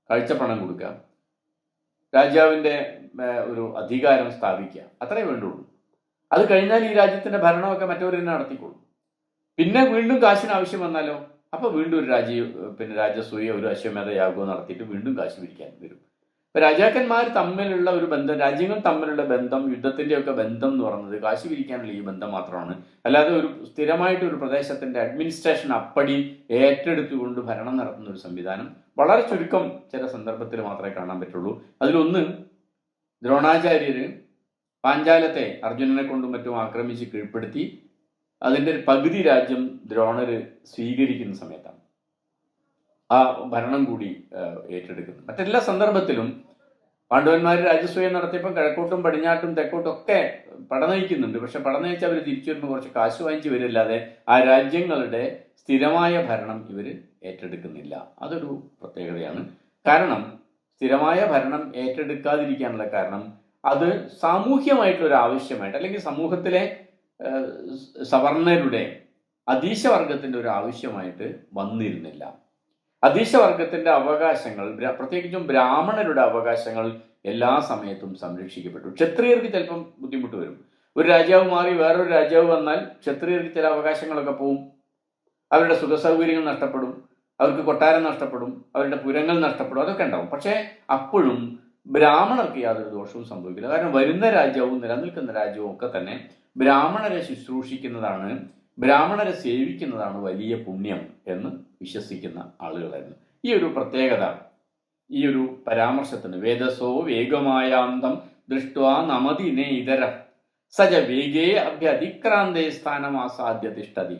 കാഴ്ചപ്പണം കൊടുക്കുക, രാജാവിൻ്റെ ഒരു അധികാരം സ്ഥാപിക്കുക, അത്രേ വേണ്ടുള്ളൂ. അത് കഴിഞ്ഞാൽ ഈ രാജ്യത്തിന്റെ ഭരണമൊക്കെ മറ്റവർ തന്നെ നടത്തിക്കൊള്ളും. പിന്നെ വീണ്ടും കാശിന് ആവശ്യം വന്നാലോ, അപ്പൊ വീണ്ടും ഒരു രാജസൂയ ഒരു അശ്വമേധ യാഗവും നടത്തിയിട്ട് വീണ്ടും കാശ് പിരിക്കാൻ വരും. ഇപ്പൊ രാജാക്കന്മാർ തമ്മിലുള്ള ഒരു ബന്ധം, രാജ്യങ്ങൾ തമ്മിലുള്ള ബന്ധം, യുദ്ധത്തിന്റെ ഒക്കെ ബന്ധം എന്ന് പറയുന്നത് കാശ് പിരിക്കാനുള്ള ഈ ബന്ധം മാത്രമാണ്. അല്ലാതെ ഒരു സ്ഥിരമായിട്ട് ഒരു പ്രദേശത്തിന്റെ അഡ്മിനിസ്ട്രേഷൻ അപ്പടി ഏറ്റെടുത്തുകൊണ്ട് ഭരണം നടത്തുന്ന ഒരു സംവിധാനം വളരെ ചുരുക്കം ചില സന്ദർഭത്തിൽ മാത്രമേ കാണാൻ പറ്റുള്ളൂ. അതിലൊന്ന്, ദ്രോണാചാര്യര് പാഞ്ചാലത്തെ അർജുനനെ കൊണ്ടും മറ്റും ആക്രമിച്ച് കീഴ്പ്പെടുത്തി അതിൻ്റെ ഒരു പകുതി രാജ്യം ദ്രോണര് സ്വീകരിക്കുന്ന സമയത്താണ് ആ ഭരണം കൂടി ഏറ്റെടുക്കുന്നത്. മറ്റെല്ലാ സന്ദർഭത്തിലും പാണ്ഡവന്മാർ രാജസൂയം നടത്തിയപ്പോൾ കിഴക്കോട്ടും പടിഞ്ഞാട്ടും തെക്കോട്ടും ഒക്കെ പടനയിക്കുന്നുണ്ട്. പക്ഷെ പടനയിച്ച് അവർ തിരിച്ചു വരുമ്പോൾ കുറച്ച് കാശ് വാങ്ങിച്ച് വരില്ലാതെ ആ രാജ്യങ്ങളുടെ സ്ഥിരമായ ഭരണം ഇവർ ഏറ്റെടുക്കുന്നില്ല. അതൊരു പ്രത്യേകതയാണ്. കാരണം സ്ഥിരമായ ഭരണം ഏറ്റെടുക്കാതിരിക്കാനുള്ള കാരണം അത് സാമൂഹ്യമായിട്ടൊരു ആവശ്യമായിട്ട്, അല്ലെങ്കിൽ സമൂഹത്തിലെ സവർണരുടെ അധീശവർഗത്തിന്റെ ഒരു ആവശ്യമായിട്ട് വന്നിരുന്നില്ല. അധീശവർഗത്തിന്റെ അവകാശങ്ങൾ, പ്രത്യേകിച്ചും ബ്രാഹ്മണരുടെ അവകാശങ്ങൾ എല്ലാ സമയത്തും സംരക്ഷിക്കപ്പെട്ടു. ക്ഷത്രിയർക്ക് ചിലപ്പം ബുദ്ധിമുട്ട് വരും. ഒരു രാജാവ് മാറി വേറൊരു രാജാവ് വന്നാൽ ക്ഷത്രിയർക്ക് ചില അവകാശങ്ങളൊക്കെ പോവും. അവരുടെ സുഖസൗകര്യങ്ങൾ നഷ്ടപ്പെടും, അവർക്ക് കൊട്ടാരം നഷ്ടപ്പെടും, അവരുടെ പുരങ്ങൾ നഷ്ടപ്പെടും, അതൊക്കെ ഉണ്ടാവും. പക്ഷേ അപ്പോഴും ബ്രാഹ്മണർക്ക് യാതൊരു ദോഷവും സംഭവിക്കില്ല. കാരണം വരുന്ന രാജ്യവും നിലനിൽക്കുന്ന രാജ്യവും ഒക്കെ തന്നെ ബ്രാഹ്മണരെ ശുശ്രൂഷിക്കുന്നതാണ്, ബ്രാഹ്മണരെ സേവിക്കുന്നതാണ് വലിയ പുണ്യം എന്ന് വിശ്വസിക്കുന്ന ആളുകളായിരുന്നു. ഈ ഒരു പ്രത്യേകത, ഈ ഒരു പരാമർശത്തിന് വേദസോ വേഗമായാന്തം ദൃഷ്ട്വാ നമതിനെ ഇതര സജ വേഗേ അഭ്യതിക്രാന്തേ സ്ഥാനമാസാദ്യ തിഷ്ഠതി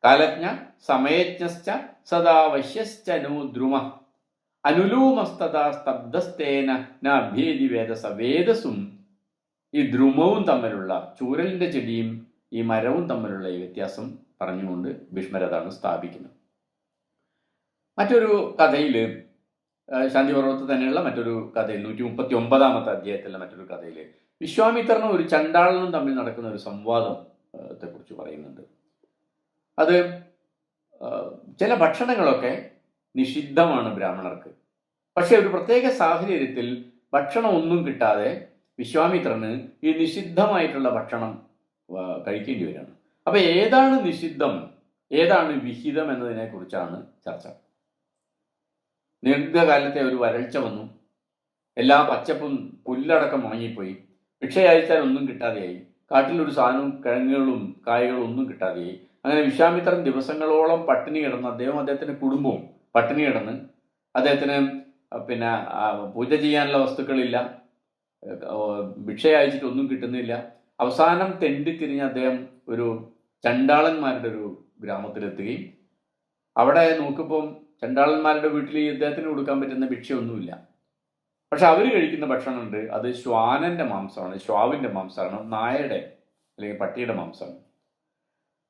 കാലജ്ഞ സമയജ്ഞശ്ച സദാ വശ്യശ്ചനു ദ്രുമ അനുലൂമസ്തഥാ സ്തബ്ധസ്തേന നഭ്യേദി വേദസ. വേദസും ഈ ദ്രുമവും തമ്മിലുള്ള, ചൂരലിന്റെ ചെടിയും ഈ മരവും തമ്മിലുള്ള ഈ വ്യത്യാസം പറഞ്ഞുകൊണ്ട് ഭീഷ്മർ അതാണ് സ്ഥാപിക്കുന്നത്. മറ്റൊരു കഥയിൽ ശാന്തിപർവ്വത്തിൽ തന്നെയുള്ള മറ്റൊരു കഥയിൽ 139 അധ്യായത്തിലെ മറ്റൊരു കഥയിൽ വിശ്വാമിത്രനും ഒരു ചണ്ടാളനും തമ്മിൽ നടക്കുന്ന ഒരു സംവാദത്തെ കുറിച്ച് പറയുന്നുണ്ട്. അത് ചില ഭക്ഷണങ്ങളൊക്കെ നിഷിദ്ധമാണ് ബ്രാഹ്മണർക്ക്. പക്ഷെ ഒരു പ്രത്യേക സാഹചര്യത്തിൽ ഭക്ഷണം ഒന്നും കിട്ടാതെ വിശ്വാമിത്രന് ഈ നിഷിദ്ധമായിട്ടുള്ള ഭക്ഷണം കഴിക്കേണ്ടി വരികയാണ്. അപ്പൊ ഏതാണ് നിഷിദ്ധം, ഏതാണ് വിഹിതം എന്നതിനെ കുറിച്ചാണ് ചർച്ച. ദീർഘകാലത്തെ ഒരു വരൾച്ച വന്നു. എല്ലാ പച്ചപ്പും പുല്ലടക്കം വാങ്ങിപ്പോയി. ഭിക്ഷ അയച്ചാൽ ഒന്നും കിട്ടാതെയായി. കാട്ടിലൊരു സാധനവും കിഴങ്ങുകളും കായകളും ഒന്നും കിട്ടാതെയായി. അങ്ങനെ വിശ്വാമിത്രൻ ദിവസങ്ങളോളം പട്ടിണി കിടന്ന് അദ്ദേഹത്തിന്റെ കുടുംബവും പട്ടിണി കിടന്ന് അദ്ദേഹത്തിന് പൂജ ചെയ്യാനുള്ള വസ്തുക്കളില്ല, ഭിക്ഷ അയച്ചിട്ട് ഒന്നും കിട്ടുന്നില്ല. അവസാനം തെണ്ടിത്തിരിഞ്ഞ് അദ്ദേഹം ഒരു ചണ്ടാളന്മാരുടെ ഒരു ഗ്രാമത്തിലെത്തുകയും അവിടെ നോക്കുമ്പോൾ ചണ്ടാളന്മാരുടെ വീട്ടിൽ ഇദ്ദേഹത്തിന് കൊടുക്കാൻ പറ്റുന്ന ഭിക്ഷയൊന്നുമില്ല. പക്ഷെ അവർ കഴിക്കുന്ന ഭക്ഷണമുണ്ട്. അത് ശ്വാനന്റെ മാംസമാണ്, ശ്വാവിന്റെ മാംസമാണ്, നായയുടെ അല്ലെങ്കിൽ പട്ടിയുടെ മാംസമാണ്.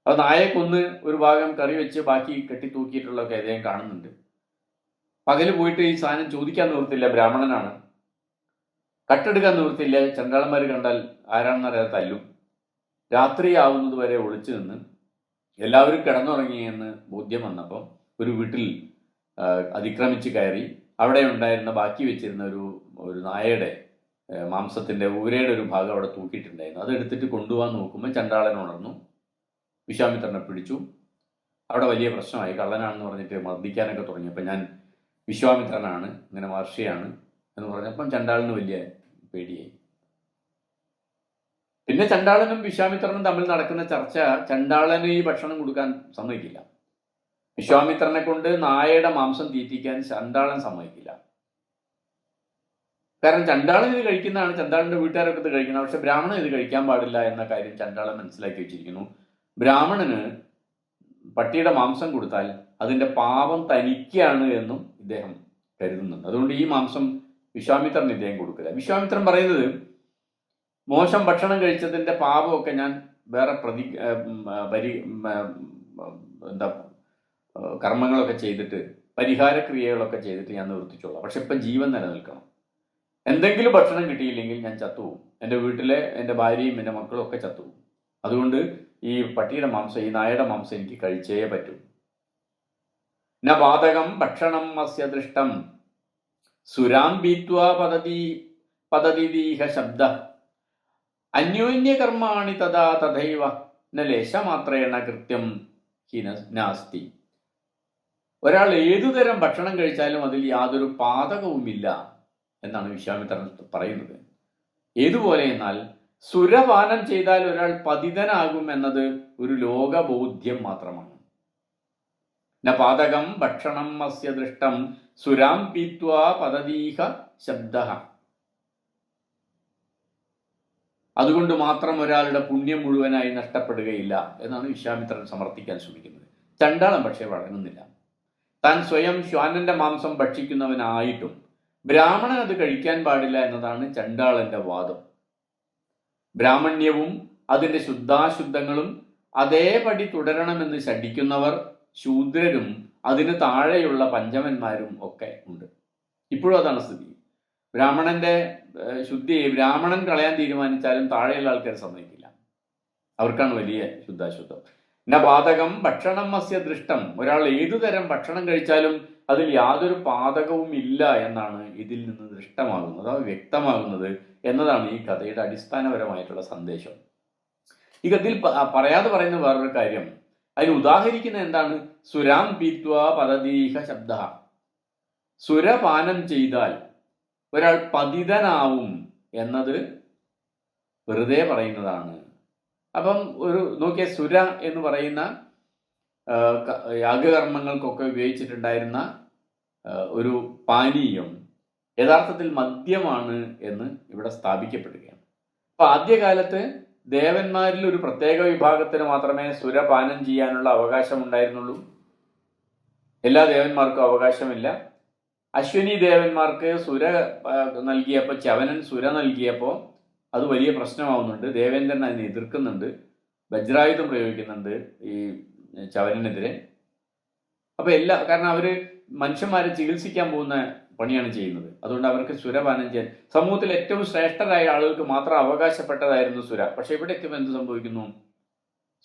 അത് നായയെ കൊന്ന് ഒരു ഭാഗം കറി വെച്ച് ബാക്കി കെട്ടിത്തൂക്കിയിട്ടുള്ളതൊക്കെ അദ്ദേഹം കാണുന്നുണ്ട്. പകല് പോയിട്ട് ഈ സാധനം ചോദിക്കാൻ നിവൃത്തില്ല, ബ്രാഹ്മണനാണ്. കട്ടെടുക്കാൻ നിവൃത്തില്ല, ചണ്ടാളന്മാർ കണ്ടാൽ ആരാണെന്നറിയാതെ തല്ലും. രാത്രി ആവുന്നത് വരെ ഒളിച്ചു നിന്ന് എല്ലാവരും കിടന്നുറങ്ങിയെന്ന് ബോധ്യം വന്നപ്പോൾ ഒരു വീട്ടിൽ അതിക്രമിച്ച് കയറി അവിടെ ഉണ്ടായിരുന്ന ബാക്കി വെച്ചിരുന്ന ഒരു നായയുടെ മാംസത്തിന്റെ ഊരയുടെ ഒരു ഭാഗം അവിടെ തൂക്കിയിട്ടുണ്ടായിരുന്നു. അതെടുത്തിട്ട് കൊണ്ടുപോകാൻ നോക്കുമ്പോൾ ചണ്ടാളൻ ഉണർന്നു, വിശ്വാമിത്രനെ പിടിച്ചു. അവിടെ വലിയ പ്രശ്നമായി. കള്ളനാണെന്ന് പറഞ്ഞിട്ട് മർദ്ദിക്കാനൊക്കെ തുടങ്ങിയപ്പോൾ ഞാൻ വിശ്വാമിത്രനാണ്, ഇങ്ങനെ മഹർഷിയാണ് എന്ന് പറഞ്ഞപ്പം ചണ്ടാളന് വലിയ പേടിയായി. പിന്നെ ചണ്ടാളനും വിശ്വാമിത്രനും തമ്മിൽ നടക്കുന്ന ചർച്ച, ചണ്ടാളന് ഈ ഭക്ഷണം കൊടുക്കാൻ സമ്മതിക്കില്ല. വിശ്വാമിത്രനെ കൊണ്ട് നായയുടെ മാംസം തീറ്റിക്കാൻ ചണ്ടാളൻ സമ്മതിക്കില്ല. കാരണം ചണ്ടാളൻ ഇത് കഴിക്കുന്നതാണ്, ചണ്ടാളന്റെ വീട്ടുകാരൊക്കെ ഇത് കഴിക്കുന്നത്. പക്ഷെ ബ്രാഹ്മണൻ ഇത് കഴിക്കാൻ പാടില്ല എന്ന കാര്യം ചണ്ടാളൻ മനസ്സിലാക്കി വെച്ചിരിക്കുന്നു. ബ്രാഹ്മണന് പട്ടിയുടെ മാംസം കൊടുത്താൽ അതിന്റെ പാപം തനിക്കാണ് എന്നും ഇദ്ദേഹം കരുതുന്നുണ്ട്. അതുകൊണ്ട് ഈ മാംസം വിശ്വാമിത്രന് ഇദ്ദേഹം കൊടുക്കില്ല. വിശ്വാമിത്രൻ പറയുന്നത്, മോശം ഭക്ഷണം കഴിച്ചതിന്റെ പാപമൊക്കെ ഞാൻ വേറെ കർമ്മങ്ങളൊക്കെ ചെയ്തിട്ട് പരിഹാരക്രിയകളൊക്കെ ചെയ്തിട്ട് ഞാൻ നിവർത്തിച്ചോളാം. പക്ഷെ ഇപ്പം ജീവൻ നിലനിൽക്കണം. എന്തെങ്കിലും ഭക്ഷണം കിട്ടിയില്ലെങ്കിൽ ഞാൻ ചത്തുപോകും. എൻ്റെ വീട്ടിലെ എൻ്റെ ഭാര്യയും എൻ്റെ മക്കളും ഒക്കെ ചത്തുപോകും. അതുകൊണ്ട് ഈ പട്ടിയുടെ മാംസം, ഈ നായയുടെ മാംസം എനിക്ക് കഴിച്ചേ പറ്റൂ. ന പാതകം ഭക്ഷണം അസ്യ ദൃഷ്ടം സുരാം പീത്വാ പതതിദീഹ ശബ്ദ അന്യോന്യകർമാണി തഥാ തഥൈവ ന ലേശമാത്രേണ കൃത്യം നാസ്തി. ഒരാൾ ഏതുതരം ഭക്ഷണം കഴിച്ചാലും അതിൽ യാതൊരു പാതകവുമില്ല എന്നാണ് വിശ്വാമിത്രൻ പറയുന്നത്. ഏതുപോലെ എന്നാൽ സുരപാനം ചെയ്താൽ ഒരാൾ പതിതനാകും എന്നത് ഒരു ലോകബോധ്യം മാത്രമാണ്. ന പാതകം ഭക്ഷണം അസ്യ ദൃഷ്ടം സുരാം പീത്വാ പതതീഹ ശബ്ദ. അതുകൊണ്ട് മാത്രം ഒരാളുടെ പുണ്യം മുഴുവനായി നഷ്ടപ്പെടുകയില്ല എന്നാണ് വിശ്വാമിത്രൻ സമർത്ഥിക്കാൻ ശ്രമിക്കുന്നത്. ചണ്ടാളൻ പക്ഷേ വഴങ്ങുന്നില്ല. താൻ സ്വയം ശ്വാനന്റെ മാംസം ഭക്ഷിക്കുന്നവനായിട്ടും ബ്രാഹ്മണൻ അത് കഴിക്കാൻ പാടില്ല എന്നതാണ് ചണ്ടാളന്റെ വാദം. ബ്രാഹ്മണ്യവും അതിന്റെ ശുദ്ധാശുദ്ധങ്ങളും അതേപടി തുടരണമെന്ന് ശഠിക്കുന്നവർ ശൂദ്രരും അതിന് താഴെയുള്ള പഞ്ചമന്മാരും ഒക്കെ ഉണ്ട്. ഇപ്പോഴും അതാണ് സ്ഥിതി. ബ്രാഹ്മണന്റെ ശുദ്ധിയെ ബ്രാഹ്മണൻ കളയാൻ തീരുമാനിച്ചാലും താഴെയുള്ള ആൾക്കാർ സമ്മതിക്കില്ല. അവർക്കാണ് വലിയ ശുദ്ധാശുദ്ധം. ന പാതകം ഭക്ഷണം അസ്യ ദൃഷ്ടം. ഒരാൾ ഏതുതരം ഭക്ഷണം കഴിച്ചാലും അതിൽ യാതൊരു പാതകവും ഇല്ല എന്നാണ് ഇതിൽ നിന്ന് ദൃഷ്ടമാകുന്നത്, അത് വ്യക്തമാകുന്നത് എന്നതാണ് ഈ കഥയുടെ അടിസ്ഥാനപരമായിട്ടുള്ള സന്ദേശം. ഈ കഥയിൽ പറയാതെ പറയുന്ന വേറൊരു കാര്യം, അതിന് ഉദാഹരിക്കുന്ന എന്താണ്? സുരാം പീത്വാ പതതീഹ ശബ്ദ. സുരപാനം ചെയ്താൽ ഒരാൾ പതിതനാവും എന്നത് വെറുതെ പറയുന്നതാണ്. അപ്പം നോക്കിയ സുര എന്ന് പറയുന്ന യാഗകർമ്മങ്ങൾക്കൊക്കെ ഉപയോഗിച്ചിട്ടുണ്ടായിരുന്ന ഒരു പാനീയം യഥാർത്ഥത്തിൽ മദ്യമാണ് എന്ന് ഇവിടെ സ്ഥാപിക്കപ്പെടുകയാണ്. അപ്പൊ ആദ്യകാലത്ത് ദേവന്മാരിൽ ഒരു പ്രത്യേക വിഭാഗത്തിന് മാത്രമേ സുരപാനം ചെയ്യാനുള്ള അവകാശം ഉണ്ടായിരുന്നുള്ളൂ. എല്ലാ ദേവന്മാർക്കും അവകാശമില്ല. അശ്വിനി ദേവന്മാർക്ക് സുര നൽകിയപ്പോൾ, ചവനൻ സുര നൽകിയപ്പോൾ അത് വലിയ പ്രശ്നമാവുന്നുണ്ട്. ദേവേന്ദ്രൻ അതിനെ എതിർക്കുന്നുണ്ട്, വജ്രായുധം പ്രയോഗിക്കുന്നുണ്ട് ഈ ചവനെതിരെ. അപ്പൊ കാരണം അവര് മനുഷ്യന്മാരെ ചികിത്സിക്കാൻ പോകുന്ന പണിയാണ് ചെയ്യുന്നത്. അതുകൊണ്ട് അവർക്ക് സുരപാനം ചെയ്യാൻ സമൂഹത്തിൽ ഏറ്റവും ശ്രേഷ്ഠരായ ആളുകൾക്ക് മാത്രം അവകാശപ്പെട്ടതായിരുന്നു സുര. പക്ഷെ ഇവിടെ എത്തുമ്പോൾ എന്ത് സംഭവിക്കുന്നു?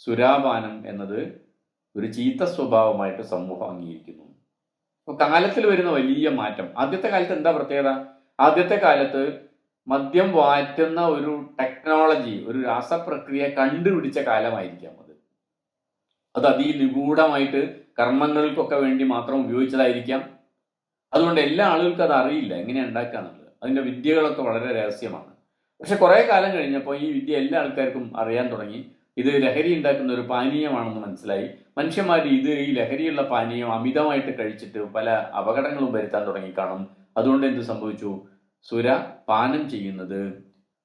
സുരാപാനം എന്നത് ഒരു ചീത്ത സ്വഭാവമായിട്ട് സമൂഹം അംഗീകരിക്കുന്നു. അപ്പോൾ കാലത്തിൽ വരുന്ന വലിയ മാറ്റം. ആദ്യത്തെ കാലത്ത് എന്താ പ്രത്യേകത? ആദ്യത്തെ കാലത്ത് മദ്യം വാറ്റുന്ന ഒരു ടെക്നോളജി, ഒരു രാസപ്രക്രിയ കണ്ടുപിടിച്ച കാലമായിരിക്കാം അത് അതിനിഗൂഢമായിട്ട് കർമ്മങ്ങൾക്കൊക്കെ വേണ്ടി മാത്രം ഉപയോഗിച്ചതായിരിക്കാം. അതുകൊണ്ട് എല്ലാ ആളുകൾക്കും അത് അറിയില്ല എങ്ങനെയാണ് ഉണ്ടാക്കാന്നുള്ളത്. അതിൻ്റെ വിദ്യകളൊക്കെ വളരെ രഹസ്യമാണ്. പക്ഷെ കുറേ കാലം കഴിഞ്ഞപ്പോൾ ഈ വിദ്യ എല്ലാ ആൾക്കാർക്കും അറിയാൻ തുടങ്ങി. ഇത് ലഹരി ഉണ്ടാക്കുന്ന ഒരു പാനീയമാണെന്ന് മനസ്സിലായി. മനുഷ്യന്മാർ ഈ ലഹരിയുള്ള പാനീയം അമിതമായിട്ട് കഴിച്ചിട്ട് പല അപകടങ്ങളും വരുത്താൻ തുടങ്ങിക്കാണും. അതുകൊണ്ട് എന്ത് സംഭവിച്ചു? സുര പാനം ചെയ്യുന്നത്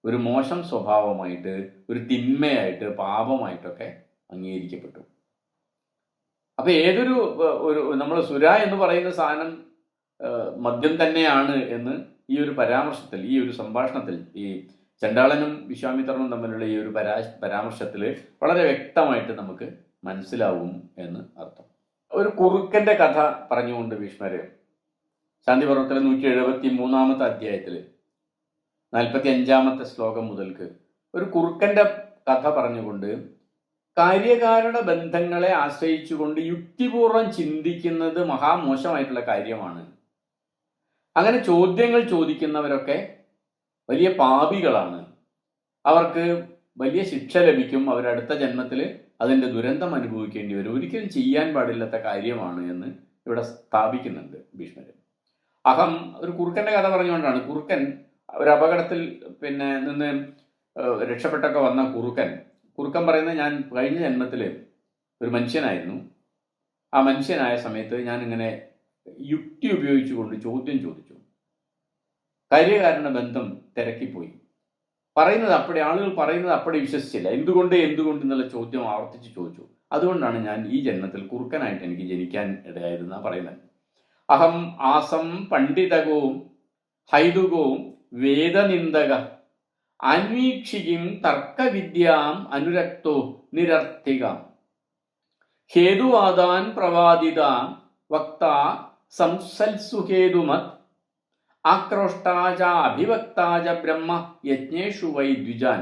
ഒരു മോശം സ്വഭാവമായിട്ട്, ഒരു തിന്മയായിട്ട്, പാപമായിട്ടൊക്കെ അംഗീകരിക്കപ്പെട്ടു. അപ്പൊ ഏതൊരു നമ്മൾ സുര എന്ന് പറയുന്ന സാധനം മദ്യം തന്നെയാണ് എന്ന് ഈ ഒരു പരാമർശത്തിൽ, ഈ ഒരു സംഭാഷണത്തിൽ, ഈ ചണ്ടാളനും വിശ്വാമിത്രനും തമ്മിലുള്ള ഈ ഒരു പരാമർശത്തിൽ വളരെ വ്യക്തമായിട്ട് നമുക്ക് മനസ്സിലാവും എന്ന് അർത്ഥം. ഒരു കുറുക്കന്റെ കഥ പറഞ്ഞുകൊണ്ട് ഭീഷ്മര് ശാന്തിപർവ്വത്തിലെ 173 അധ്യായത്തിൽ 45 ശ്ലോകം മുതൽക്ക് ഒരു കുറുക്കന്റെ കഥ പറഞ്ഞുകൊണ്ട് കാര്യകാരണ ബന്ധങ്ങളെ ആശ്രയിച്ചുകൊണ്ട് യുക്തിപൂർവം ചിന്തിക്കുന്നത് മഹാമോശമായിട്ടുള്ള കാര്യമാണ്. അങ്ങനെ ചോദ്യങ്ങൾ ചോദിക്കുന്നവരൊക്കെ വലിയ പാപികളാണ്. അവർക്ക് വലിയ ശിക്ഷ ലഭിക്കും. അവരടുത്ത ജന്മത്തിൽ അതിൻ്റെ ദുരന്തം അനുഭവിക്കേണ്ടി വരും. ഒരിക്കലും ചെയ്യാൻ പാടില്ലാത്ത കാര്യമാണ് എന്ന് ഇവിടെ സ്ഥാപിക്കുന്നുണ്ട് ഭീഷ്മര്. ഒരു കുറുക്കന്റെ കഥ പറഞ്ഞുകൊണ്ടാണ്. കുറുക്കൻ ഒരു അപകടത്തിൽ നിന്ന് രക്ഷപ്പെട്ടൊക്കെ വന്ന കുറുക്കൻ പറയുന്നത്, ഞാൻ കഴിഞ്ഞ ജന്മത്തിൽ ഒരു മനുഷ്യനായിരുന്നു. ആ മനുഷ്യനായ സമയത്ത് ഞാൻ ഇങ്ങനെ യുക്തി ഉപയോഗിച്ചുകൊണ്ട് ചോദ്യം ചോദിച്ചു. കാര്യകാരണ ബന്ധം തിരക്കിപ്പോയി. ആളുകൾ പറയുന്നത് അപ്പടി വിശ്വസിച്ചില്ല. എന്തുകൊണ്ട് എന്നുള്ള ചോദ്യം ആവർത്തിച്ച് ചോദിച്ചു. അതുകൊണ്ടാണ് ഞാൻ ഈ ജന്മത്തിൽ കുറുക്കനായിട്ട് എനിക്ക് ജനിക്കാൻ ഇടയായിരുന്ന പറയുന്നത്. അഹം ആസം പണ്ഡിതകവും ഹൈതുകവും വേദനിന്ദക അന്വീക്ഷിക്കും തർക്കവിദ്യാം അനുരക്തോ നിരർത്ഥികാം ഹേതുവാദാൻ പ്രവാദിതാം വക്ത സംസൽസുഹേതുമത് ആക്രോഷ്ടാച അഭിവക്താച ബ്രഹ്മ യജ്ഞേഷു വൈ ദ്വിജാൻ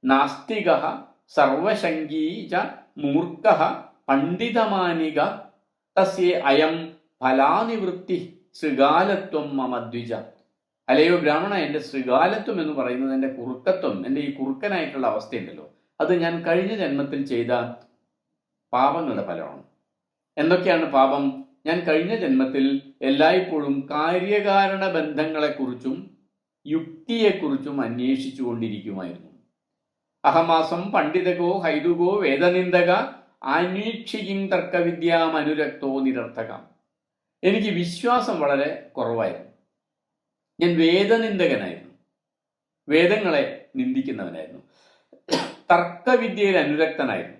നാസ്തികഃ സർവശങ്കീ ച മൂർഖഃ പണ്ഡിതമാനിക തസ്യേ അയം ഫലാനിവൃത്തി ശൃഗാലത്വം മമ ദ്വിജ. അല്ലയോ ബ്രാഹ്മണ, എൻ്റെ ശൃഗാലത്വം എന്ന് പറയുന്നത് എൻ്റെ കുറുക്കത്വം, എൻ്റെ ഈ കുറുക്കനായിട്ടുള്ള അവസ്ഥയുണ്ടല്ലോ, അത് ഞാൻ കഴിഞ്ഞ ജന്മത്തിൽ ചെയ്ത പാപങ്ങളുടെ ഫലമാണ്. എന്തൊക്കെയാണ് പാപം? ഞാൻ കഴിഞ്ഞ ജന്മത്തിൽ എല്ലായ്പ്പോഴും കാര്യകാരണ ബന്ധങ്ങളെക്കുറിച്ചും യുക്തിയെക്കുറിച്ചും അന്വേഷിച്ചു കൊണ്ടിരിക്കുമായിരുന്നു. അഹമാസം പണ്ഡിതകോ ഹൈതുകോ വേദനിന്ദക അന്വീക്ഷിക്കും തർക്കവിദ്യാം അനുരക്തോ നിരർത്ഥകം. എനിക്ക് വിശ്വാസം വളരെ കുറവായിരുന്നു. ഞാൻ വേദനിന്ദകനായിരുന്നു, വേദങ്ങളെ നിന്ദിക്കുന്നവനായിരുന്നു. തർക്കവിദ്യയിൽ അനുരക്തനായിരുന്നു.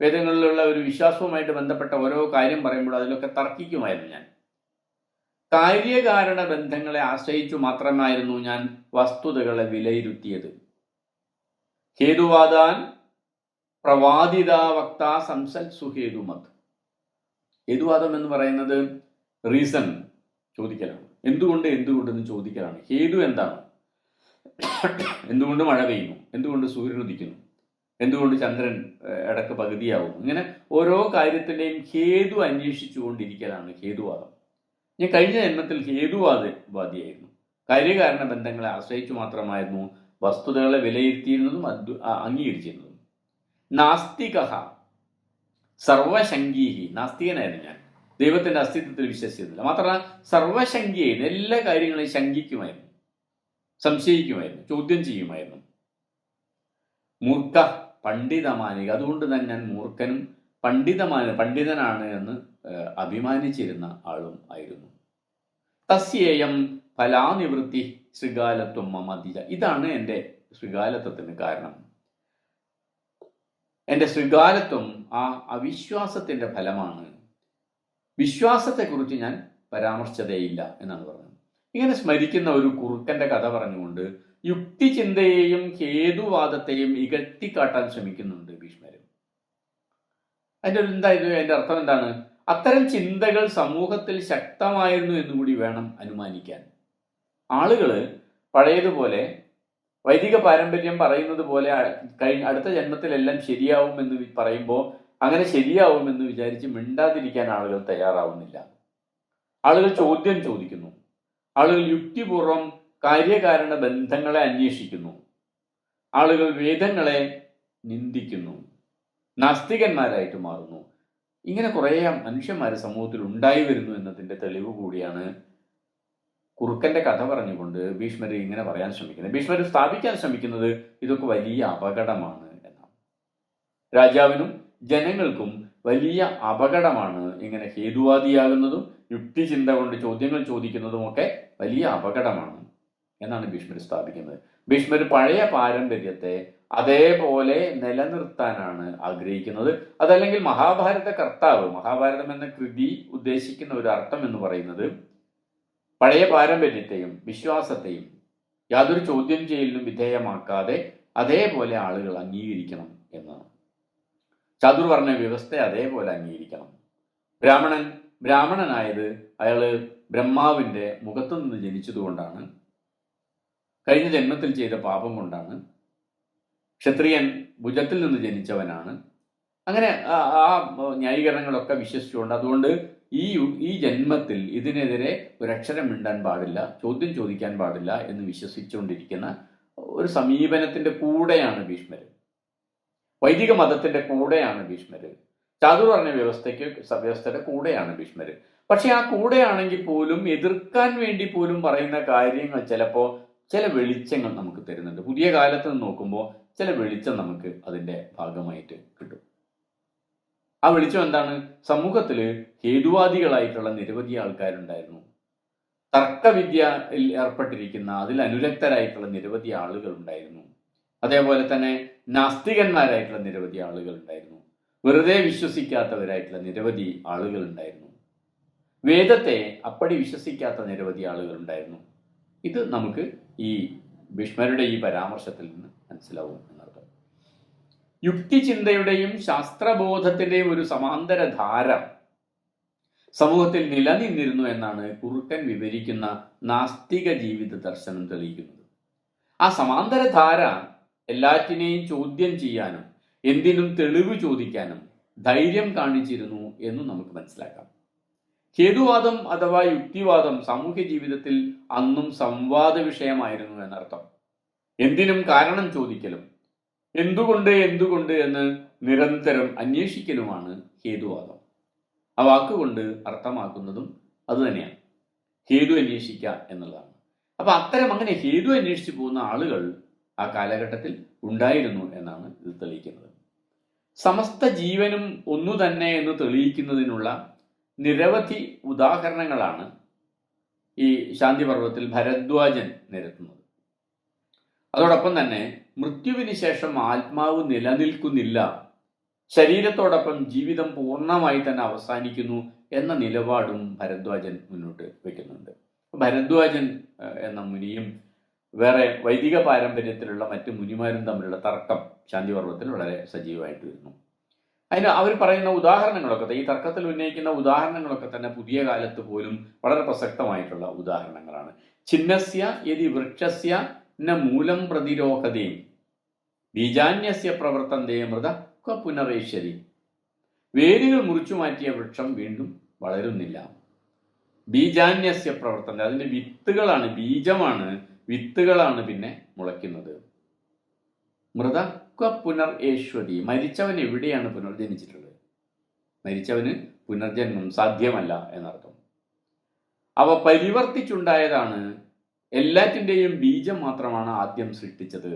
വേദങ്ങളിലുള്ള ഒരു വിശ്വാസവുമായിട്ട് ബന്ധപ്പെട്ട ഓരോ കാര്യം പറയുമ്പോൾ അതിലൊക്കെ തർക്കിക്കുമായിരുന്നു ഞാൻ. കാര്യകാരണ ബന്ധങ്ങളെ ആശ്രയിച്ചു മാത്രമായിരുന്നു ഞാൻ വസ്തുതകളെ വിലയിരുത്തിയത്. ഹേതുവാദാൻ പ്രവാദിതാവക്ത സംസൽ സുഹേതുമത്. ഹേതുവാദം എന്ന് പറയുന്നത് റീസൺ ചോദിക്കലാണ്. എന്തുകൊണ്ടെന്ന് ചോദിക്കലാണ്. ഹേതു എന്താണ്? എന്തുകൊണ്ട് മഴ പെയ്യുന്നു? എന്തുകൊണ്ട് സൂര്യൻ ഉദിക്കുന്നു? എന്തുകൊണ്ട് ചന്ദ്രൻ ഇടക്ക് പകുതിയാവുന്നു? ഇങ്ങനെ ഓരോ കാര്യത്തിൻ്റെയും ഹേതു അന്വേഷിച്ചു കൊണ്ടിരിക്കലാണ് ഹേതുവാദം. ഞാൻ കഴിഞ്ഞ ജന്മത്തിൽ ഹേതുവാദിയായിരുന്നു. കാര്യകാരണ ബന്ധങ്ങളെ ആശ്രയിച്ചു മാത്രമായിരുന്നു വസ്തുതകളെ വിലയിരുത്തിയിരുന്നതും അംഗീകരിച്ചിരുന്നതും. നാസ്തികഃ സർവശങ്കീഹി. നാസ്തികനായിരുന്നു ഞാൻ. ദൈവത്തിന്റെ അസ്തിത്വത്തിൽ വിശ്വസിച്ചിരുന്നില്ല. മാത്രമല്ല സർവശങ്കിയായിരുന്നു. എല്ലാ കാര്യങ്ങളെയും ശങ്കിക്കുമായിരുന്നു, സംശയിക്കുമായിരുന്നു, ചോദ്യം ചെയ്യുമായിരുന്നു. മൂർഖ പണ്ഡിതമാനിക. അതുകൊണ്ട് തന്നെ ഞാൻ മൂർഖനും പണ്ഡിതനാണ് എന്ന് അഭിമാനിച്ചിരുന്ന ആളും ആയിരുന്നു. തസ്യേയം ഫലാനിവൃത്തി ശൃഗാലത്വം മമതിജ. ഇതാണ് എൻ്റെ ശൃഗാലത്വത്തിന് കാരണം. എൻ്റെ ശൃഗാലത്വം ആ അവിശ്വാസത്തിന്റെ ഫലമാണ്. വിശ്വാസത്തെക്കുറിച്ച് ഞാൻ പരാമർശിച്ചതേയില്ല എന്നാണ് പറഞ്ഞത്. ഇങ്ങനെ സ്മരിക്കുന്ന ഒരു കുറുക്കന്റെ കഥ പറഞ്ഞുകൊണ്ട് യുക്തിചിന്തയെയും ഹേതുവാദത്തെയും ഇകഴ്ത്തിക്കാട്ടാൻ ശ്രമിക്കുന്നുണ്ട് ഭീഷ്മര്. അതിൻ്റെ അർത്ഥം എന്താണ്? അത്തരം ചിന്തകൾ സമൂഹത്തിൽ ശക്തമായിരുന്നു എന്നുകൂടി വേണം അനുമാനിക്കാൻ. ആളുകൾ പഴയതുപോലെ വൈദിക പാരമ്പര്യം പറയുന്നത് പോലെ അടുത്ത ജന്മത്തിലെല്ലാം ശരിയാവുമെന്ന് പറയുമ്പോൾ അങ്ങനെ ശരിയാവുമെന്ന് വിചാരിച്ച് മിണ്ടാതിരിക്കാൻ ആളുകൾ തയ്യാറാവുന്നില്ല. ആളുകൾ ചോദ്യം ചോദിക്കുന്നു. ആളുകൾ യുക്തിപൂർവം കാര്യകാരണ ബന്ധങ്ങളെ അന്വേഷിക്കുന്നു. ആളുകൾ വേദങ്ങളെ നിന്ദിക്കുന്നു, നാസ്തികന്മാരായിട്ട് മാറുന്നു. ഇങ്ങനെ കുറേ മനുഷ്യന്മാർ സമൂഹത്തിൽ ഉണ്ടായി വരുന്നു എന്നതിൻ്റെ തെളിവ് കൂടിയാണ് കുറുക്കന്റെ കഥ പറഞ്ഞുകൊണ്ട് ഭീഷ്മർ ഇങ്ങനെ പറയാൻ ശ്രമിക്കുന്നത്. ഭീഷ്മർ സ്ഥാപിക്കാൻ ശ്രമിക്കുന്നത് ഇതൊക്കെ വലിയ അപകടമാണ് എന്നാണ്. രാജാവിനും ജനങ്ങൾക്കും വലിയ അപകടമാണ് ഇങ്ങനെ ഹേതുവാദിയാകുന്നതും യുക്തിചിന്ത കൊണ്ട് ചോദ്യങ്ങൾ ചോദിക്കുന്നതുമൊക്കെ വലിയ അപകടമാണ് എന്നാണ് ഭീഷ്മർ സ്ഥാപിക്കുന്നത്. ഭീഷ്മർ പഴയ പാരമ്പര്യത്തെ അതേപോലെ നിലനിർത്താനാണ് ആഗ്രഹിക്കുന്നത്. അതല്ലെങ്കിൽ മഹാഭാരത കർത്താവ്, മഹാഭാരതം എന്ന കൃതി ഉദ്ദേശിക്കുന്ന ഒരു അർത്ഥം എന്ന് പറയുന്നത് പഴയ പാരമ്പര്യത്തെയും വിശ്വാസത്തെയും യാതൊരു ചോദ്യം ചെയ്യലിനും വിധേയമാക്കാതെ അതേപോലെ ആളുകൾ അംഗീകരിക്കണം എന്നാണ്. ചാതുർവർണ്ണ വ്യവസ്ഥ അതേപോലെ അംഗീകരിക്കണം. ബ്രാഹ്മണനായത് അയാൾ ബ്രഹ്മാവിൻ്റെ മുഖത്തു നിന്ന് ജനിച്ചതുകൊണ്ടാണ്, കഴിഞ്ഞ ജന്മത്തിൽ ചെയ്ത പാപം കൊണ്ടാണ്. ക്ഷത്രിയൻ ഭുജത്തിൽ നിന്ന് ജനിച്ചവനാണ്. അങ്ങനെ ആ ന്യായീകരണങ്ങളൊക്കെ വിശ്വസിച്ചുകൊണ്ട് അതുകൊണ്ട് ഈ ജന്മത്തിൽ ഇതിനെതിരെ ഒരക്ഷരം മിണ്ടാൻ പാടില്ല, ചോദ്യം ചോദിക്കാൻ പാടില്ല എന്ന് വിശ്വസിച്ചുകൊണ്ടിരിക്കുന്ന ഒരു സമീപനത്തിൻ്റെ കൂടെയാണ് ഭീഷ്മർ. വൈദിക മതത്തിൻ്റെ കൂടെയാണ് ഭീഷ്മർ. ചാതുർവർണ്ണ വ്യവസ്ഥയുടെ കൂടെയാണ് ഭീഷ്മർ. പക്ഷെ ആ കൂടെയാണെങ്കിൽ പോലും എതിർക്കാൻ വേണ്ടി പോലും പറയുന്ന കാര്യങ്ങൾ ചിലപ്പോൾ ചില വെളിച്ചങ്ങൾ നമുക്ക് തരുന്നുണ്ട്. പുതിയ കാലത്ത് നിന്ന് നോക്കുമ്പോൾ ചില വെളിച്ചം നമുക്ക് അതിൻ്റെ ഭാഗമായിട്ട് കിട്ടും. ആ വെളിച്ചം എന്താണ്? സമൂഹത്തിൽ ഹേതുവാദികളായിട്ടുള്ള നിരവധി ആൾക്കാരുണ്ടായിരുന്നു. തർക്കവിദ്യയിൽ ഏർപ്പെട്ടിരിക്കുന്ന അതിൽ അനുരക്തരായിട്ടുള്ള നിരവധി ആളുകൾ ഉണ്ടായിരുന്നു. അതേപോലെ തന്നെ നാസ്തികന്മാരായിട്ടുള്ള നിരവധി ആളുകൾ ഉണ്ടായിരുന്നു. വെറുതെ വിശ്വസിക്കാത്തവരായിട്ടുള്ള നിരവധി ആളുകൾ ഉണ്ടായിരുന്നു. വേദത്തെ അപ്പടി വിശ്വസിക്കാത്ത നിരവധി ആളുകൾ ഉണ്ടായിരുന്നു. ഇത് നമുക്ക് ഈ ഭീഷ്മരുടെ ഈ പരാമർശത്തിൽ നിന്ന് മനസ്സിലാവും എന്നർത്ഥം. യുക്തിചിന്തയുടെയും ശാസ്ത്രബോധത്തിന്റെയും ഒരു സമാന്തര ധാര സമൂഹത്തിൽ നിലനിന്നിരുന്നു എന്നാണ് കുറുക്കൻ വിവരിക്കുന്ന നാസ്തിക ജീവിത ദർശനം തെളിയിക്കുന്നത്. ആ സമാന്തര ധാര എല്ലാറ്റിനെയും ചോദ്യം ചെയ്യാനും എന്തിനും തെളിവ് ചോദിക്കാനും ധൈര്യം കാണിച്ചിരുന്നു എന്നും നമുക്ക് മനസ്സിലാക്കാം. ഹേതുവാദം അഥവാ യുക്തിവാദം സാമൂഹ്യ ജീവിതത്തിൽ അന്നും സംവാദ വിഷയമായിരുന്നു എന്നർത്ഥം. എന്തിനും കാരണം ചോദിക്കലും എന്തുകൊണ്ട് എന്ന് നിരന്തരം അന്വേഷിക്കലുമാണ് ഹേതുവാദം. ആ വാക്കുകൊണ്ട് അർത്ഥമാക്കുന്നതും അതുതന്നെയാണ്, ഹേതു അന്വേഷിക്കുക എന്നുള്ളതാണ്. അപ്പൊ അങ്ങനെ ഹേതു അന്വേഷിച്ചു പോകുന്ന ആളുകൾ ആ കാലഘട്ടത്തിൽ ഉണ്ടായിരുന്നു എന്നാണ് ഇത് തെളിയിക്കുന്നത്. സമസ്ത ജീവനും ഒന്നു തന്നെ എന്ന് തെളിയിക്കുന്നതിനുള്ള നിരവധി ഉദാഹരണങ്ങളാണ് ഈ ശാന്തിപർവ്വത്തിൽ ഭരദ്വാജൻ നിരത്തുന്നത്. അതോടൊപ്പം തന്നെ മൃത്യുവിന് ശേഷം ആത്മാവ് നിലനിൽക്കുന്നില്ല, ശരീരത്തോടൊപ്പം ജീവിതം പൂർണ്ണമായി തന്നെ അവസാനിക്കുന്നു എന്ന നിലപാടും ഭരദ്വാജൻ മുന്നോട്ട് വയ്ക്കുന്നുണ്ട്. ഭരദ്വാജൻ എന്ന മുനിയും വേറെ വൈദിക പാരമ്പര്യത്തിലുള്ള മറ്റു മുനിമാരും തമ്മിലുള്ള തർക്കം ശാന്തിപർവ്വത്തിൽ വളരെ സജീവമായിട്ട് വരുന്നു. അതിന് അവർ പറയുന്ന ഉദാഹരണങ്ങളൊക്കെ, ഈ തർക്കത്തിൽ ഉന്നയിക്കുന്ന ഉദാഹരണങ്ങളൊക്കെ തന്നെ പുതിയ കാലത്ത് പോലും വളരെ പ്രസക്തമായിട്ടുള്ള ഉദാഹരണങ്ങളാണ്. ഛിന്നസ്യ യദി വൃക്ഷസ്യ ന മൂലം പ്രതിരോധതയും ബീജാന്യസ്യ പ്രവർത്തന്തേ മൃത പുനരേശ്വരി. വേരുകൾ മുറിച്ചു മാറ്റിയ വൃക്ഷം വീണ്ടും വളരുന്നില്ല. ബീജാന്യസ്യ പ്രവർത്തന, അതിന്റെ വിത്തുകളാണ്, ബീജമാണ്, വിത്തുകളാണ് പിന്നെ മുളയ്ക്കുന്നത്. മൃത പുനർേശ്വരി, മരിച്ചവൻ എവിടെയാണ് പുനർജനിച്ചിട്ടുള്ളത്? മരിച്ചവന് പുനർജന്മം സാധ്യമല്ല എന്നർത്ഥം. അവ പരിവർത്തിച്ചുണ്ടായതാണ്. എല്ലാറ്റിൻ്റെയും ബീജം മാത്രമാണ് ആദ്യം സൃഷ്ടിച്ചത്.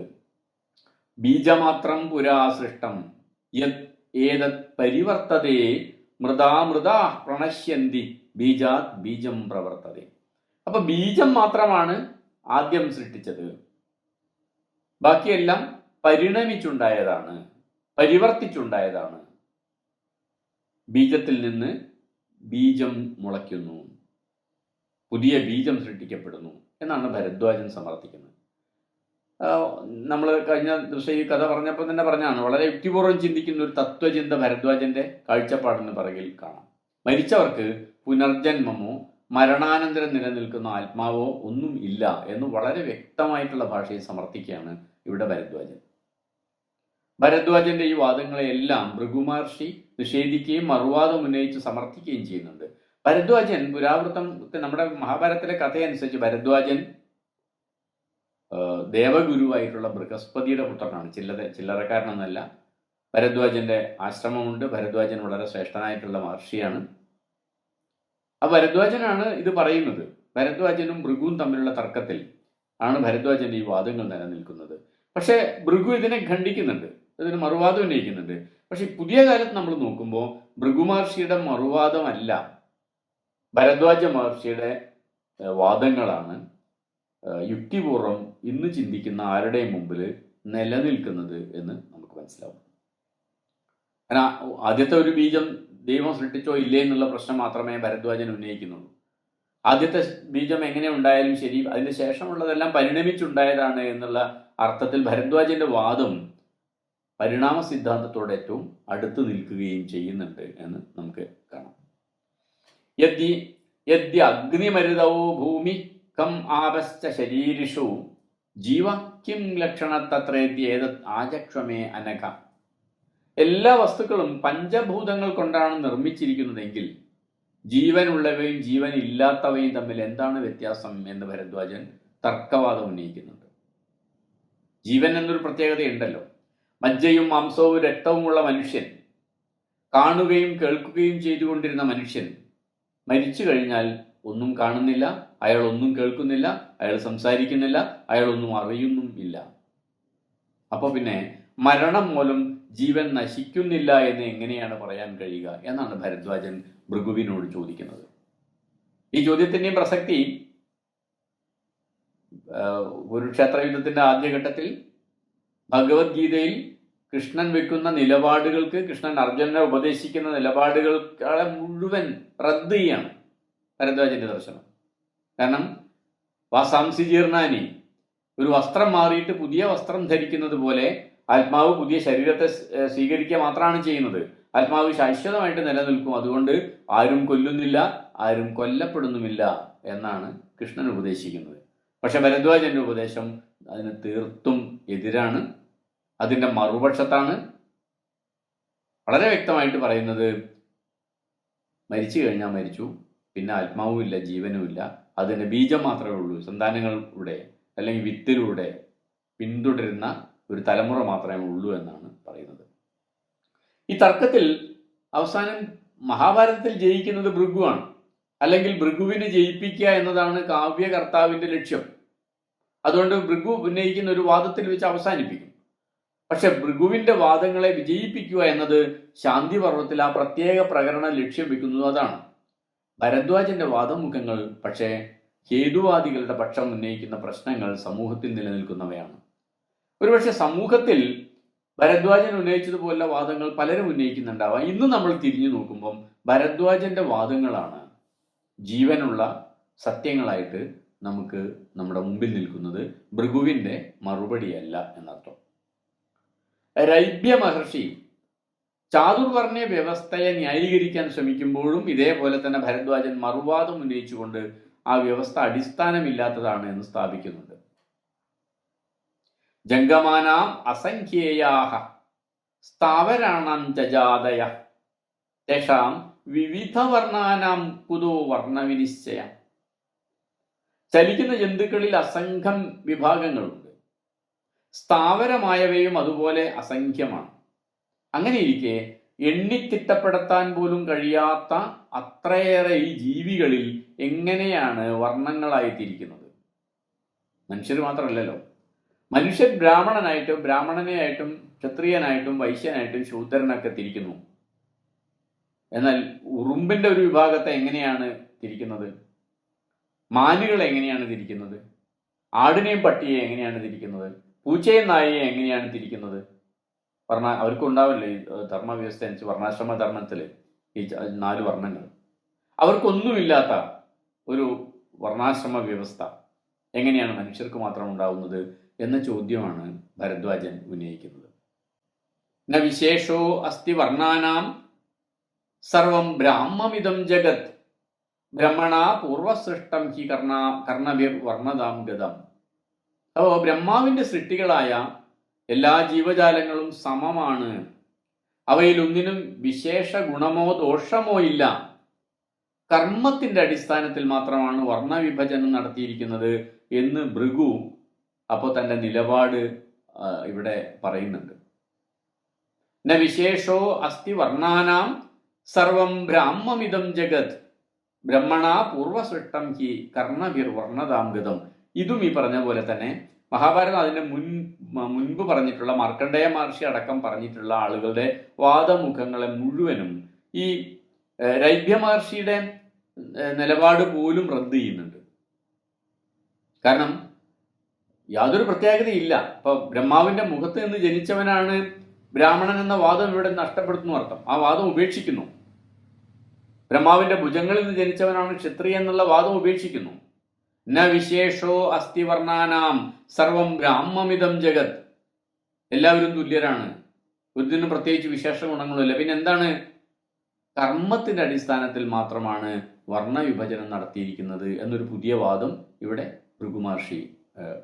ബീജമാത്രം പുരാ സൃഷ്ടം ഏതത് പരിവർത്തതേ മൃതാ പ്രണശ്യന്തി ബീജാത് ബീജം പ്രവർത്തതേ. അപ്പൊ ബീജം മാത്രമാണ് ആദ്യം സൃഷ്ടിച്ചത്, ബാക്കിയെല്ലാം പരിണമിച്ചുണ്ടായതാണ്, പരിവർത്തിച്ചുണ്ടായതാണ്. ബീജത്തിൽ നിന്ന് ബീജം മുളയ്ക്കുന്നു, പുതിയ ബീജം സൃഷ്ടിക്കപ്പെടുന്നു എന്നാണ് ഭരദ്വാജൻ സമർത്ഥിക്കുന്നത്. നമ്മൾ കഴിഞ്ഞ ദിവസം ഈ കഥ പറഞ്ഞപ്പോൾ തന്നെ പറഞ്ഞാണ്, വളരെ യുക്തിപൂർവ്വം ചിന്തിക്കുന്ന ഒരു തത്വചിന്ത ഭരദ്വാജന്റെ കാഴ്ചപ്പാടിന് പിറകിൽ കാണാം. മരിച്ചവർക്ക് പുനർജന്മമോ മരണാനന്തരം നിലനിൽക്കുന്ന ആത്മാവോ ഒന്നും ഇല്ല എന്ന് വളരെ വ്യക്തമായിട്ടുള്ള ഭാഷയിൽ സമർത്ഥിക്കുകയാണ് ഇവിടെ ഭരദ്വാജന്റെ ഈ വാദങ്ങളെയെല്ലാം ഭൃഗുമഹർഷി നിഷേധിക്കുകയും മറുവാദം ഉന്നയിച്ച് സമർത്ഥിക്കുകയും ചെയ്യുന്നുണ്ട്. ഭരദ്വാജൻ പുരാവൃത്തത്തെ നമ്മുടെ മഹാഭാരതത്തിലെ കഥയനുസരിച്ച് ഭരദ്വാജൻ ദേവഗുരുവായിട്ടുള്ള ബൃഹസ്പതിയുടെ പുത്രനാണ്. ചില്ലറക്കാരനൊന്നല്ല. ഭരദ്വാജന്റെ ആശ്രമമുണ്ട്. ഭരദ്വാജൻ വളരെ ശ്രേഷ്ഠനായിട്ടുള്ള മഹർഷിയാണ്. ആ ഭരദ്വാജനാണ് ഇത് പറയുന്നത്. ഭരദ്വാജനും ഭൃഗുവും തമ്മിലുള്ള തർക്കത്തിൽ ആണ് ഭരദ്വാജന്റെ ഈ വാദങ്ങൾ നിലനിൽക്കുന്നത്. പക്ഷേ ഭൃഗു ഇതിനെ ഖണ്ഡിക്കുന്നുണ്ട്, ഇതിന് മറുവാദം ഉന്നയിക്കുന്നുണ്ട്. പക്ഷെ പുതിയ കാലത്ത് നമ്മൾ നോക്കുമ്പോൾ ഭൃഗു മഹർഷിയുടെ മറുവാദമല്ല, ഭരദ്വാജ മഹർഷിയുടെ വാദങ്ങളാണ് യുക്തിപൂർവം ഇന്ന് ചിന്തിക്കുന്ന ആരുടെയും മുമ്പിൽ നിലനിൽക്കുന്നത് എന്ന് നമുക്ക് മനസ്സിലാവും. ആദ്യത്തെ ഒരു ബീജം ദൈവം സൃഷ്ടിച്ചോ ഇല്ലേ എന്നുള്ള പ്രശ്നം മാത്രമേ ഭരദ്വാജൻ ഉന്നയിക്കുന്നുള്ളൂ. ആദ്യത്തെ ബീജം എങ്ങനെ ഉണ്ടായാലും ശരി, അതിന് ശേഷമുള്ളതെല്ലാം പരിണമിച്ചുണ്ടായതാണ് എന്നുള്ള അർത്ഥത്തിൽ ഭരദ്വാജന്റെ വാദം പരിണാമ സിദ്ധാന്തത്തോട് ഏറ്റവും അടുത്ത് നിൽക്കുകയും ചെയ്യുന്നുണ്ട് എന്ന് നമുക്ക് കാണാം. യദ്യ അഗ്നിമരുതവോ ഭൂമി കം ആപശ്ച ശരീരിഷു ജീവ കിം ലക്ഷണത്തത്രേത്യേതത് ആചക്ഷമേ അനഘ. എല്ലാ വസ്തുക്കളും പഞ്ചഭൂതങ്ങൾ കൊണ്ടാണ് നിർമ്മിച്ചിരിക്കുന്നതെങ്കിൽ ജീവനുള്ളവയും ജീവനില്ലാത്തവയും തമ്മിൽ എന്താണ് വ്യത്യാസം എന്ന് ഭരദ്വാജൻ തർക്കവാദം ഉന്നയിക്കുന്നുണ്ട്. ജീവൻ എന്നൊരു പ്രത്യേകതയുണ്ടല്ലോ. മജ്ജയും മാംസവും രക്തവുമുള്ള മനുഷ്യൻ, കാണുകയും കേൾക്കുകയും ചെയ്തുകൊണ്ടിരുന്ന മനുഷ്യൻ മരിച്ചു കഴിഞ്ഞാൽ ഒന്നും കാണുന്നില്ല, അയാൾ ഒന്നും കേൾക്കുന്നില്ല, അയാൾ സംസാരിക്കുന്നില്ല, അയാൾ ഒന്നും അറിയുന്നും ഇല്ല. അപ്പോൾ പിന്നെ മരണം മൂലം ജീവൻ നശിക്കുന്നില്ല എന്ന് എങ്ങനെയാണ് പറയാൻ കഴിയുക എന്നാണ് ഭരദ്വാജൻ ഭൃഗുവിനോട് ചോദിക്കുന്നത്. ഈ ചോദ്യത്തിൻ്റെയും പ്രസക്തി കുരുക്ഷേത്ര യുദ്ധത്തിന്റെ ആദ്യഘട്ടത്തിൽ ഭഗവത്ഗീതയിൽ കൃഷ്ണൻ വെക്കുന്ന നിലപാടുകൾക്ക്, കൃഷ്ണൻ അർജുനനെ ഉപദേശിക്കുന്ന നിലപാടുകളെ മുഴുവൻ റദ്ദ് ചെയ്യാണ് ഭരദ്വാജന്റെ ദർശനം. കാരണം വാസാംസി ജീർണാനി, ഒരു വസ്ത്രം മാറിയിട്ട് പുതിയ വസ്ത്രം ധരിക്കുന്നത് പോലെ ആത്മാവ് പുതിയ ശരീരത്തെ സ്വീകരിക്കുക മാത്രമാണ് ചെയ്യുന്നത്. ആത്മാവ് ശാശ്വതമായിട്ട് നിലനിൽക്കും. അതുകൊണ്ട് ആരും കൊല്ലുന്നില്ല, ആരും കൊല്ലപ്പെടുന്നുമില്ല എന്നാണ് കൃഷ്ണൻ ഉപദേശിക്കുന്നത്. പക്ഷെ ഭരദ്വാജന്റെ ഉപദേശം അതിന് തീർത്തും എതിരാണ്. അതിൻ്റെ മറുപക്ഷത്താണ് വളരെ വ്യക്തമായിട്ട് പറയുന്നത്, മരിച്ചു കഴിഞ്ഞാൽ മരിച്ചു, പിന്നെ ആത്മാവും ഇല്ല, ജീവനും ഇല്ല, അതിൻ്റെ ബീജം മാത്രമേ ഉള്ളൂ. സന്താനങ്ങളിലൂടെ അല്ലെങ്കിൽ വിത്തിലൂടെ പിന്തുടരുന്ന ഒരു തലമുറ മാത്രമേ ഉള്ളൂ എന്നാണ് പറയുന്നത്. ഈ തർക്കത്തിൽ അവസാനം മഹാഭാരതത്തിൽ ജയിക്കുന്നത് ഭൃഗുവാണ്. അല്ലെങ്കിൽ ഭൃഗുവിനെ ജയിപ്പിക്കുക എന്നതാണ് കാവ്യകർത്താവിൻ്റെ ലക്ഷ്യം. അതുകൊണ്ട് ഭൃഗു ഉന്നയിക്കുന്ന ഒരു വാദത്തിൽ വെച്ച് അവസാനിപ്പിക്കും. പക്ഷെ ഭൃഗുവിന്റെ വാദങ്ങളെ വിജയിപ്പിക്കുക എന്നത് ശാന്തിപർവത്തിൽ ആ പ്രത്യേക പ്രകരണം ലക്ഷ്യം വെക്കുന്നത് അതാണ്. ഭരദ്വാജന്റെ വാദമുഖങ്ങൾ പക്ഷേ ഹേതുവാദികളുടെ പക്ഷം ഉന്നയിക്കുന്ന പ്രശ്നങ്ങൾ സമൂഹത്തിൽ നിലനിൽക്കുന്നവയാണ്. ഒരുപക്ഷെ സമൂഹത്തിൽ ഭരദ്വാജൻ ഉന്നയിച്ചതുപോലുള്ള വാദങ്ങൾ പലരും ഉന്നയിക്കുന്നുണ്ടാവാം. ഇന്ന് നമ്മൾ തിരിഞ്ഞു നോക്കുമ്പം ഭരദ്വാജന്റെ വാദങ്ങളാണ് ജീവനുള്ള സത്യങ്ങളായിട്ട് നമുക്ക് നമ്മുടെ മുമ്പിൽ നിൽക്കുന്നത്, ഭൃഗുവിന്റെ മറുപടിയല്ല എന്നർത്ഥം. രൈബ്യ മഹർഷി ചാതുർവർണ്ണ വ്യവസ്ഥയെ ന്യായീകരിക്കാൻ ശ്രമിക്കുമ്പോഴും ഇതേപോലെ തന്നെ ഭരദ്വാജൻ മറുവാദം ഉന്നയിച്ചുകൊണ്ട് ആ വ്യവസ്ഥ അടിസ്ഥാനമില്ലാത്തതാണ് എന്ന് സ്ഥാപിക്കുന്നുണ്ട്. ജംഗമാനാം അസംഖ്യേയാഹ സ്ഥാവരാണാം ജാതയ തേഷാം വിവിധ വർണ്ണാനാം കുതോ വർണ്ണവിനിശ്ചയ. ചലിക്കുന്ന ജന്തുക്കളിൽ അസംഖ്യം വിഭാഗങ്ങളുണ്ട്. സ്ഥാവരമായവയും അതുപോലെ അസംഖ്യമാണ്. അങ്ങനെയിരിക്കെ എണ്ണിത്തിട്ടപ്പെടുത്താൻ പോലും കഴിയാത്ത അത്രയേറെ ഈ ജീവികളിൽ എങ്ങനെയാണ് വർണ്ണങ്ങളായിത്തിരിക്കുന്നത്? മനുഷ്യർ മാത്രമല്ലല്ലോ. മനുഷ്യൻ ബ്രാഹ്മണനെയായിട്ടും ക്ഷത്രിയനായിട്ടും വൈശ്യനായിട്ടും ശൂദ്രനൊക്കെ തിരിക്കുന്നു. എന്നാൽ ഉറുമ്പിന്റെ ഒരു വിഭാഗത്തെ എങ്ങനെയാണ് തിരിക്കുന്നത്? മാനുകളെ എങ്ങനെയാണ് തിരിക്കുന്നത്? ആടിനെയും പട്ടിയെ എങ്ങനെയാണ് തിരിക്കുന്നത്? പൂച്ചയും നായയെ എങ്ങനെയാണ് തിരിക്കുന്നത്? അവർക്കുണ്ടാവില്ലേ ഈ ധർമ്മവ്യവസ്ഥ അനുസരിച്ച് വർണ്ണാശ്രമ ധർമ്മത്തിൽ ഈ 4 വർണ്ണങ്ങൾ. അവർക്കൊന്നുമില്ലാത്ത ഒരു വർണ്ണാശ്രമ വ്യവസ്ഥ എങ്ങനെയാണ് മനുഷ്യർക്ക് മാത്രം ഉണ്ടാവുന്നത് എന്ന ചോദ്യമാണ് ഭരദ്വാജൻ ഉന്നയിക്കുന്നത്. ന വിശേഷോ അസ്തി വർണ്ണാനാം സർവം ബ്രാഹ്മമിതം ജഗത് ബ്രഹ്മണ പൂർവസൃഷ്ടം ഹി കർണഭിർ വർണ്ണതാം ഗതം. അപ്പോൾ ബ്രഹ്മാവിന്റെ സൃഷ്ടികളായ എല്ലാ ജീവജാലങ്ങളും സമമാണ്. അവയിലൊന്നിനും വിശേഷ ഗുണമോ ദോഷമോ ഇല്ല. കർമ്മത്തിന്റെ അടിസ്ഥാനത്തിൽ മാത്രമാണ് വർണ്ണവിഭജനം നടത്തിയിരിക്കുന്നത് എന്ന് ഭൃഗു അപ്പോൾ തന്റെ നിലപാട് ഇവിടെ പറയുന്നുണ്ട്. ന വിശേഷോ അസ്തി വർണ്ണാനാം സർവം ബ്രാഹ്മമിതം ജഗത് ബ്രഹ്മണ പൂർവസൃഷ്ടം ഹി കർണഭിർ വർണ്ണതാം ഗതം. ഇതും ഈ പറഞ്ഞ പോലെ തന്നെ മഹാഭാരതം അതിന്റെ മുൻപ് പറഞ്ഞിട്ടുള്ള മാർക്കണ്ഡേയ മഹർഷി അടക്കം പറഞ്ഞിട്ടുള്ള ആളുകളുടെ വാദമുഖങ്ങളെ മുഴുവനും ഈ രൈഭ്യ മഹർഷിയുടെ നിലപാട് പോലും റദ്ദ് ചെയ്യുന്നുണ്ട്. കാരണം യാതൊരു പ്രത്യേകതയില്ല. ഇപ്പൊ ബ്രഹ്മാവിന്റെ മുഖത്ത് നിന്ന് ജനിച്ചവനാണ് ബ്രാഹ്മണൻ എന്ന വാദം ഇവിടെ നഷ്ടപ്പെടുത്തുന്നു അർത്ഥം. ആ വാദം ഉപേക്ഷിക്കുന്നു. ബ്രഹ്മാവിന്റെ ഭുജങ്ങളിൽ നിന്ന് ജനിച്ചവനാണ് ക്ഷത്രിയ എന്നുള്ള വാദം ഉപേക്ഷിക്കുന്നു. ന വിശേഷോ അസ്തി വർണ്ണാനാം സർവം ബ്രാഹ്മമിതം ജഗത്. എല്ലാവരും തുല്യരാണ്, ഒരുതിനും പ്രത്യേകിച്ച് വിശേഷ ഗുണങ്ങളുമില്ല. പിന്നെ എന്താണ്? കർമ്മത്തിന്റെ അടിസ്ഥാനത്തിൽ മാത്രമാണ് വർണ്ണവിഭജനം നടത്തിയിരിക്കുന്നത് എന്നൊരു പുതിയ വാദം ഇവിടെ ഭൃഗുമഹർഷി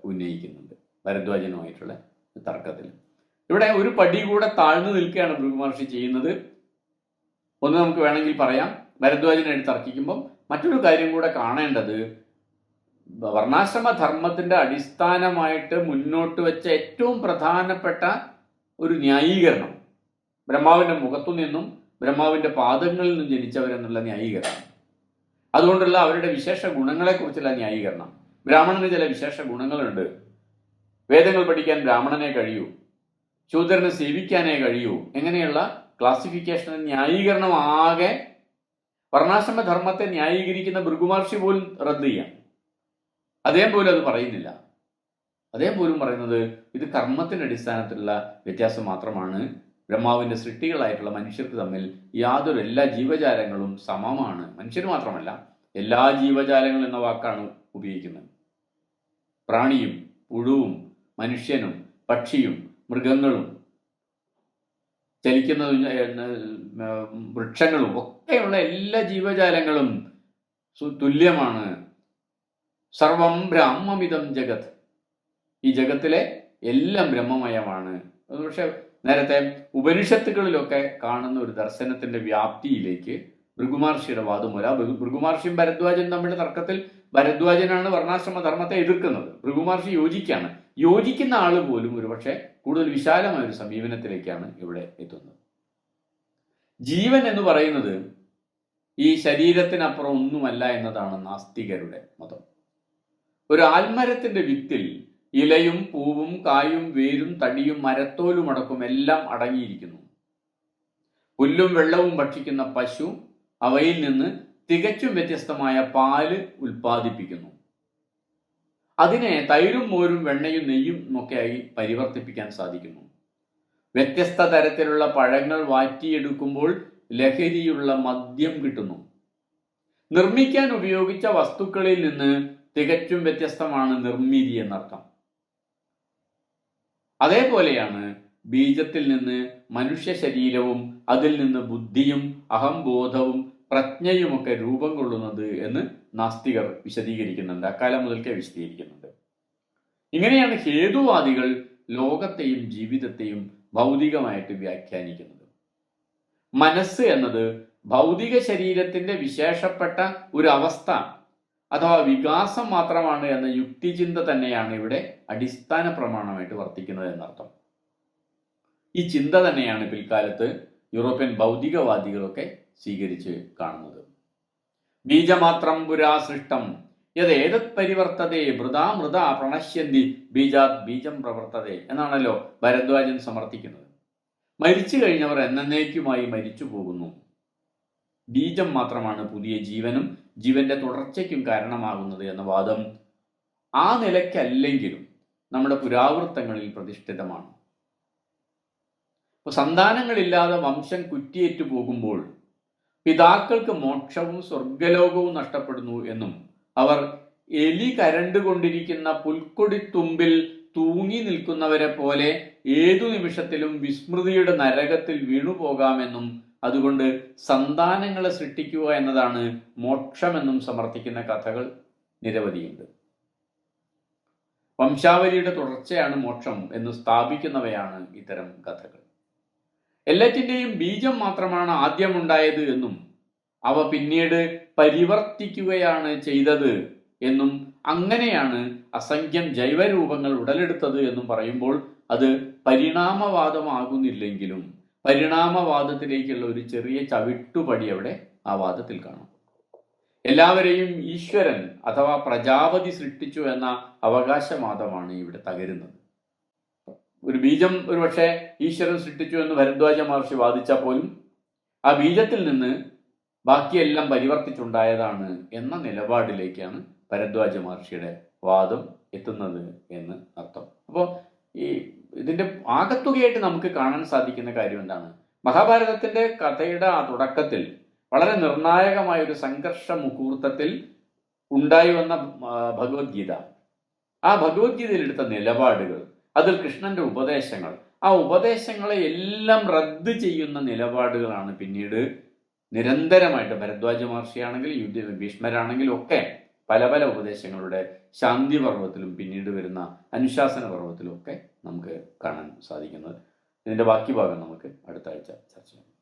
ഉന്നയിക്കുന്നുണ്ട് ഭരദ്വാജനുമായിട്ടുള്ള തർക്കത്തിൽ. ഇവിടെ ഒരു പടി കൂടെ താഴ്ന്നു നിൽക്കുകയാണ് ഭൃഗുമഹർഷി ചെയ്യുന്നത്. ഒന്ന് നമുക്ക് വേണമെങ്കിൽ പറയാം, ഭരദ്വാജനായിട്ട് തർക്കിക്കുമ്പം മറ്റൊരു കാര്യം കൂടെ കാണേണ്ടത്, വർണ്ണാശ്രമ ധർമ്മത്തിന്റെ അടിസ്ഥാനമായിട്ട് മുന്നോട്ട് വെച്ച ഏറ്റവും പ്രധാനപ്പെട്ട ഒരു ന്യായീകരണം ബ്രഹ്മാവിന്റെ മുഖത്തു നിന്നും ബ്രഹ്മാവിന്റെ പാദങ്ങളിൽ നിന്നും ജനിച്ചവരെന്നുള്ള ന്യായീകരണം, അതുകൊണ്ടുള്ള അവരുടെ വിശേഷ ഗുണങ്ങളെക്കുറിച്ചുള്ള ന്യായീകരണം. ബ്രാഹ്മണന് ചില വിശേഷ ഗുണങ്ങളുണ്ട്. വേദങ്ങൾ പഠിക്കാൻ ബ്രാഹ്മണനെ കഴിയൂ, ശൂദ്രനെ സേവിക്കാനേ കഴിയൂ. എങ്ങനെയുള്ള ക്ലാസിഫിക്കേഷൻ ന്യായീകരണം ആകെ വർണ്ണാശ്രമ ധർമ്മത്തെ ന്യായീകരിക്കുന്ന ഭൃഗുമഹർഷി പോലും റദ്ദ് ചെയ്യാം. അദ്ദേഹം പോലും അത് പറയുന്നില്ല. അദ്ദേഹം പോലും പറയുന്നത് ഇത് കർമ്മത്തിന്റെ അടിസ്ഥാനത്തിലുള്ള വ്യത്യാസം മാത്രമാണ്. ബ്രഹ്മാവിന്റെ സൃഷ്ടികളായിട്ടുള്ള മനുഷ്യർക്ക് തമ്മിൽ എല്ലാ ജീവജാലങ്ങളും സമമാണ്. മനുഷ്യർ മാത്രമല്ല, എല്ലാ ജീവജാലങ്ങളും എന്ന വാക്കാണ് ഉപയോഗിക്കുന്നത്. പ്രാണിയും പുഴുവും മനുഷ്യനും പക്ഷിയും മൃഗങ്ങളും ചലിക്കുന്നതും വൃക്ഷങ്ങളും ഒക്കെയുള്ള എല്ലാ ജീവജാലങ്ങളും തുല്യമാണ്. സർവം ബ്രഹ്മമിതം ജഗത്. ഈ ജഗത്തിലെ എല്ലാം ബ്രഹ്മമയമാണ്. പക്ഷെ നേരത്തെ ഉപനിഷത്തുകളിലൊക്കെ കാണുന്ന ഒരു ദർശനത്തിന്റെ വ്യാപ്തിയിലേക്ക് ഭൃഗുമഹർഷിയുടെ വാദം വരാ. ഭൃഗുമഹർഷിയും ഭരദ്വാജനും തമ്മിലുള്ള തർക്കത്തിൽ ഭരദ്വാജനാണ് വർണ്ണാശ്രമ ധർമ്മത്തെ എതിർക്കുന്നത്. ഭൃഗുമഹർഷി യോജിക്കാണ്. യോജിക്കുന്ന ആള് പോലും ഒരുപക്ഷെ കൂടുതൽ വിശാലമായ ഒരു സമീപനത്തിലേക്കാണ് ഇവിടെ എത്തുന്നത്. ജീവൻ എന്ന് പറയുന്നത് ഈ ശരീരത്തിനപ്പുറം ഒന്നുമല്ല എന്നതാണ് നാസ്തികരുടെ മതം. ഒരു ആൽമരത്തിന്റെ വിത്തിൽ ഇലയും പൂവും കായും വേരും തടിയും മരത്തോലും അടക്കം എല്ലാം അടങ്ങിയിരിക്കുന്നു. പുല്ലും വെള്ളവും ഭക്ഷിക്കുന്ന പശു അവയിൽ നിന്ന് തികച്ചും വ്യത്യസ്തമായ പാല് ഉൽപ്പാദിപ്പിക്കുന്നു. അതിനെ തൈരും മോരും വെണ്ണയും നെയ്യും ഒക്കെയായി പരിവർത്തിപ്പിക്കാൻ സാധിക്കുന്നു. വ്യത്യസ്ത തരത്തിലുള്ള പഴങ്ങൾ വാറ്റിയെടുക്കുമ്പോൾ ലഹരിയുള്ള മദ്യം കിട്ടുന്നു. നിർമ്മിക്കാൻ ഉപയോഗിച്ച വസ്തുക്കളിൽ നിന്ന് തികച്ചും വ്യത്യസ്തമാണ് നിർമ്മിതി എന്നർത്ഥം. അതേപോലെയാണ് ബീജത്തിൽ നിന്ന് മനുഷ്യ ശരീരവും അതിൽ നിന്ന് ബുദ്ധിയും അഹംബോധവും പ്രജ്ഞയുമൊക്കെ രൂപം കൊള്ളുന്നത് എന്ന് നാസ്തികർ വിശദീകരിക്കുന്നുണ്ട്. അക്കാലം മുതൽക്കേ വിശദീകരിക്കുന്നുണ്ട്. ഇങ്ങനെയാണ് ഹേതുവാദികൾ ലോകത്തെയും ജീവിതത്തെയും ഭൗതികമായിട്ട് വ്യാഖ്യാനിക്കുന്നത്. മനസ്സ് എന്നത് ഭൗതിക ശരീരത്തിന്റെ വിശേഷപ്പെട്ട ഒരു അവസ്ഥ അഥവാ വികാസം മാത്രമാണ് എന്ന യുക്തിചിന്ത തന്നെയാണ് ഇവിടെ അടിസ്ഥാന പ്രമാണമായിട്ട് വർത്തിക്കുന്നത് എന്നർത്ഥം. ഈ ചിന്ത തന്നെയാണ് പിൽക്കാലത്ത് യൂറോപ്യൻ ഭൗതികവാദികളൊക്കെ സ്വീകരിച്ച് കാണുന്നത്. ബീജമാത്രം പുരാ സൃഷ്ടം യതേതത് പരിവർത്തതേ മൃതാ മൃത പ്രണശ്യന്തി ബീജാത് ബീജം പ്രവർത്തതേ എന്നാണല്ലോ ഭരദ്വാജൻ സമർത്ഥിക്കുന്നത്. മരിച്ചു കഴിഞ്ഞവർ എന്നേക്കുമായി മരിച്ചു പോകുന്നു. ബീജം മാത്രമാണ് പുതിയ ജീവനും ജീവന്റെ തുടർച്ചയ്ക്കും കാരണമാകുന്നത് എന്ന വാദം ആ നിലയ്ക്കല്ലെങ്കിലും നമ്മുടെ പുരാവൃത്തങ്ങളിൽ പ്രതിഷ്ഠിതമാണ്. സന്താനങ്ങളില്ലാതെ വംശം കുറ്റിയേറ്റു പോകുമ്പോൾ പിതാക്കൾക്ക് മോക്ഷവും സ്വർഗലോകവും നഷ്ടപ്പെടുന്നു എന്നും അവർ എലി കരണ്ടുകൊണ്ടിരിക്കുന്ന പുൽക്കൊടിത്തുമ്പിൽ തൂങ്ങി നിൽക്കുന്നവരെ പോലെ ഏതു നിമിഷത്തിലും വിസ്മൃതിയുടെ നരകത്തിൽ വീണുപോകാമെന്നും അതുകൊണ്ട് സന്താനങ്ങളെ സൃഷ്ടിക്കുക എന്നതാണ് മോക്ഷമെന്നും സമർത്ഥിക്കുന്ന കഥകൾ നിരവധിയുണ്ട്. വംശാവലിയുടെ തുടർച്ചയാണ് മോക്ഷം എന്ന് സ്ഥാപിക്കുന്നവയാണ് ഇത്തരം കഥകൾ. എല്ലാറ്റിൻ്റെയും ബീജം മാത്രമാണ് ആദ്യമുണ്ടായത് എന്നും അവ പിന്നീട് പരിവർത്തിക്കുകയാണ് ചെയ്തത് എന്നും അങ്ങനെയാണ് അസംഖ്യം ജൈവരൂപങ്ങൾ ഉടലെടുത്തത് എന്നും പറയുമ്പോൾ അത് പരിണാമവാദമാകുന്നില്ലെങ്കിലും പരിണാമവാദത്തിലേക്കുള്ള ഒരു ചെറിയ ചവിട്ടുപടി അവിടെ ആ വാദത്തിൽ കാണാം. എല്ലാവരെയും ഈശ്വരൻ അഥവാ പ്രജാപതി സൃഷ്ടിച്ചു എന്ന അവകാശവാദമാണ് ഇവിടെ തകരുന്നത്. ഒരു ബീജം ഒരുപക്ഷെ ഈശ്വരൻ സൃഷ്ടിച്ചു എന്ന് ഭരദ്വാജ മഹർഷി വാദിച്ചാൽ പോലും ആ ബീജത്തിൽ നിന്ന് ബാക്കിയെല്ലാം പരിവർത്തിച്ചുണ്ടായതാണ് എന്ന നിലപാടിലേക്കാണ് ഭരദ്വാജ മഹർഷിയുടെ വാദം എത്തുന്നത് എന്ന് അർത്ഥം. അപ്പോൾ ഇതിന്റെ ആകത്തുകയായിട്ട് നമുക്ക് കാണാൻ സാധിക്കുന്ന കാര്യം എന്താണ്? മഹാഭാരതത്തിന്റെ കഥയുടെ ആ തുടക്കത്തിൽ വളരെ നിർണായകമായ ഒരു സംഘർഷ മുഹൂർത്തത്തിൽ ഉണ്ടായി വന്ന ഭഗവത്ഗീത, ആ ഭഗവത്ഗീതയിൽ എടുത്ത നിലപാടുകൾ, അതിൽ കൃഷ്ണന്റെ ഉപദേശങ്ങൾ, ആ ഉപദേശങ്ങളെ എല്ലാം റദ്ദ് ചെയ്യുന്ന നിലപാടുകളാണ് പിന്നീട് നിരന്തരമായിട്ട് ഭരദ്വാജ മഹർഷിയാണെങ്കിലും ഭീഷ്മരാണെങ്കിലും ഒക്കെ പല പല ഉപദേശങ്ങളുടെ ശാന്തി പർവ്വത്തിലും പിന്നീട് വരുന്ന അനുശാസന പർവ്വത്തിലും ഒക്കെ നമുക്ക് കാണാൻ സാധിക്കുന്നത്. ഇതിന്റെ ബാക്കി ഭാഗം നമുക്ക് അടുത്ത ആഴ്ച ചർച്ച ചെയ്യാം.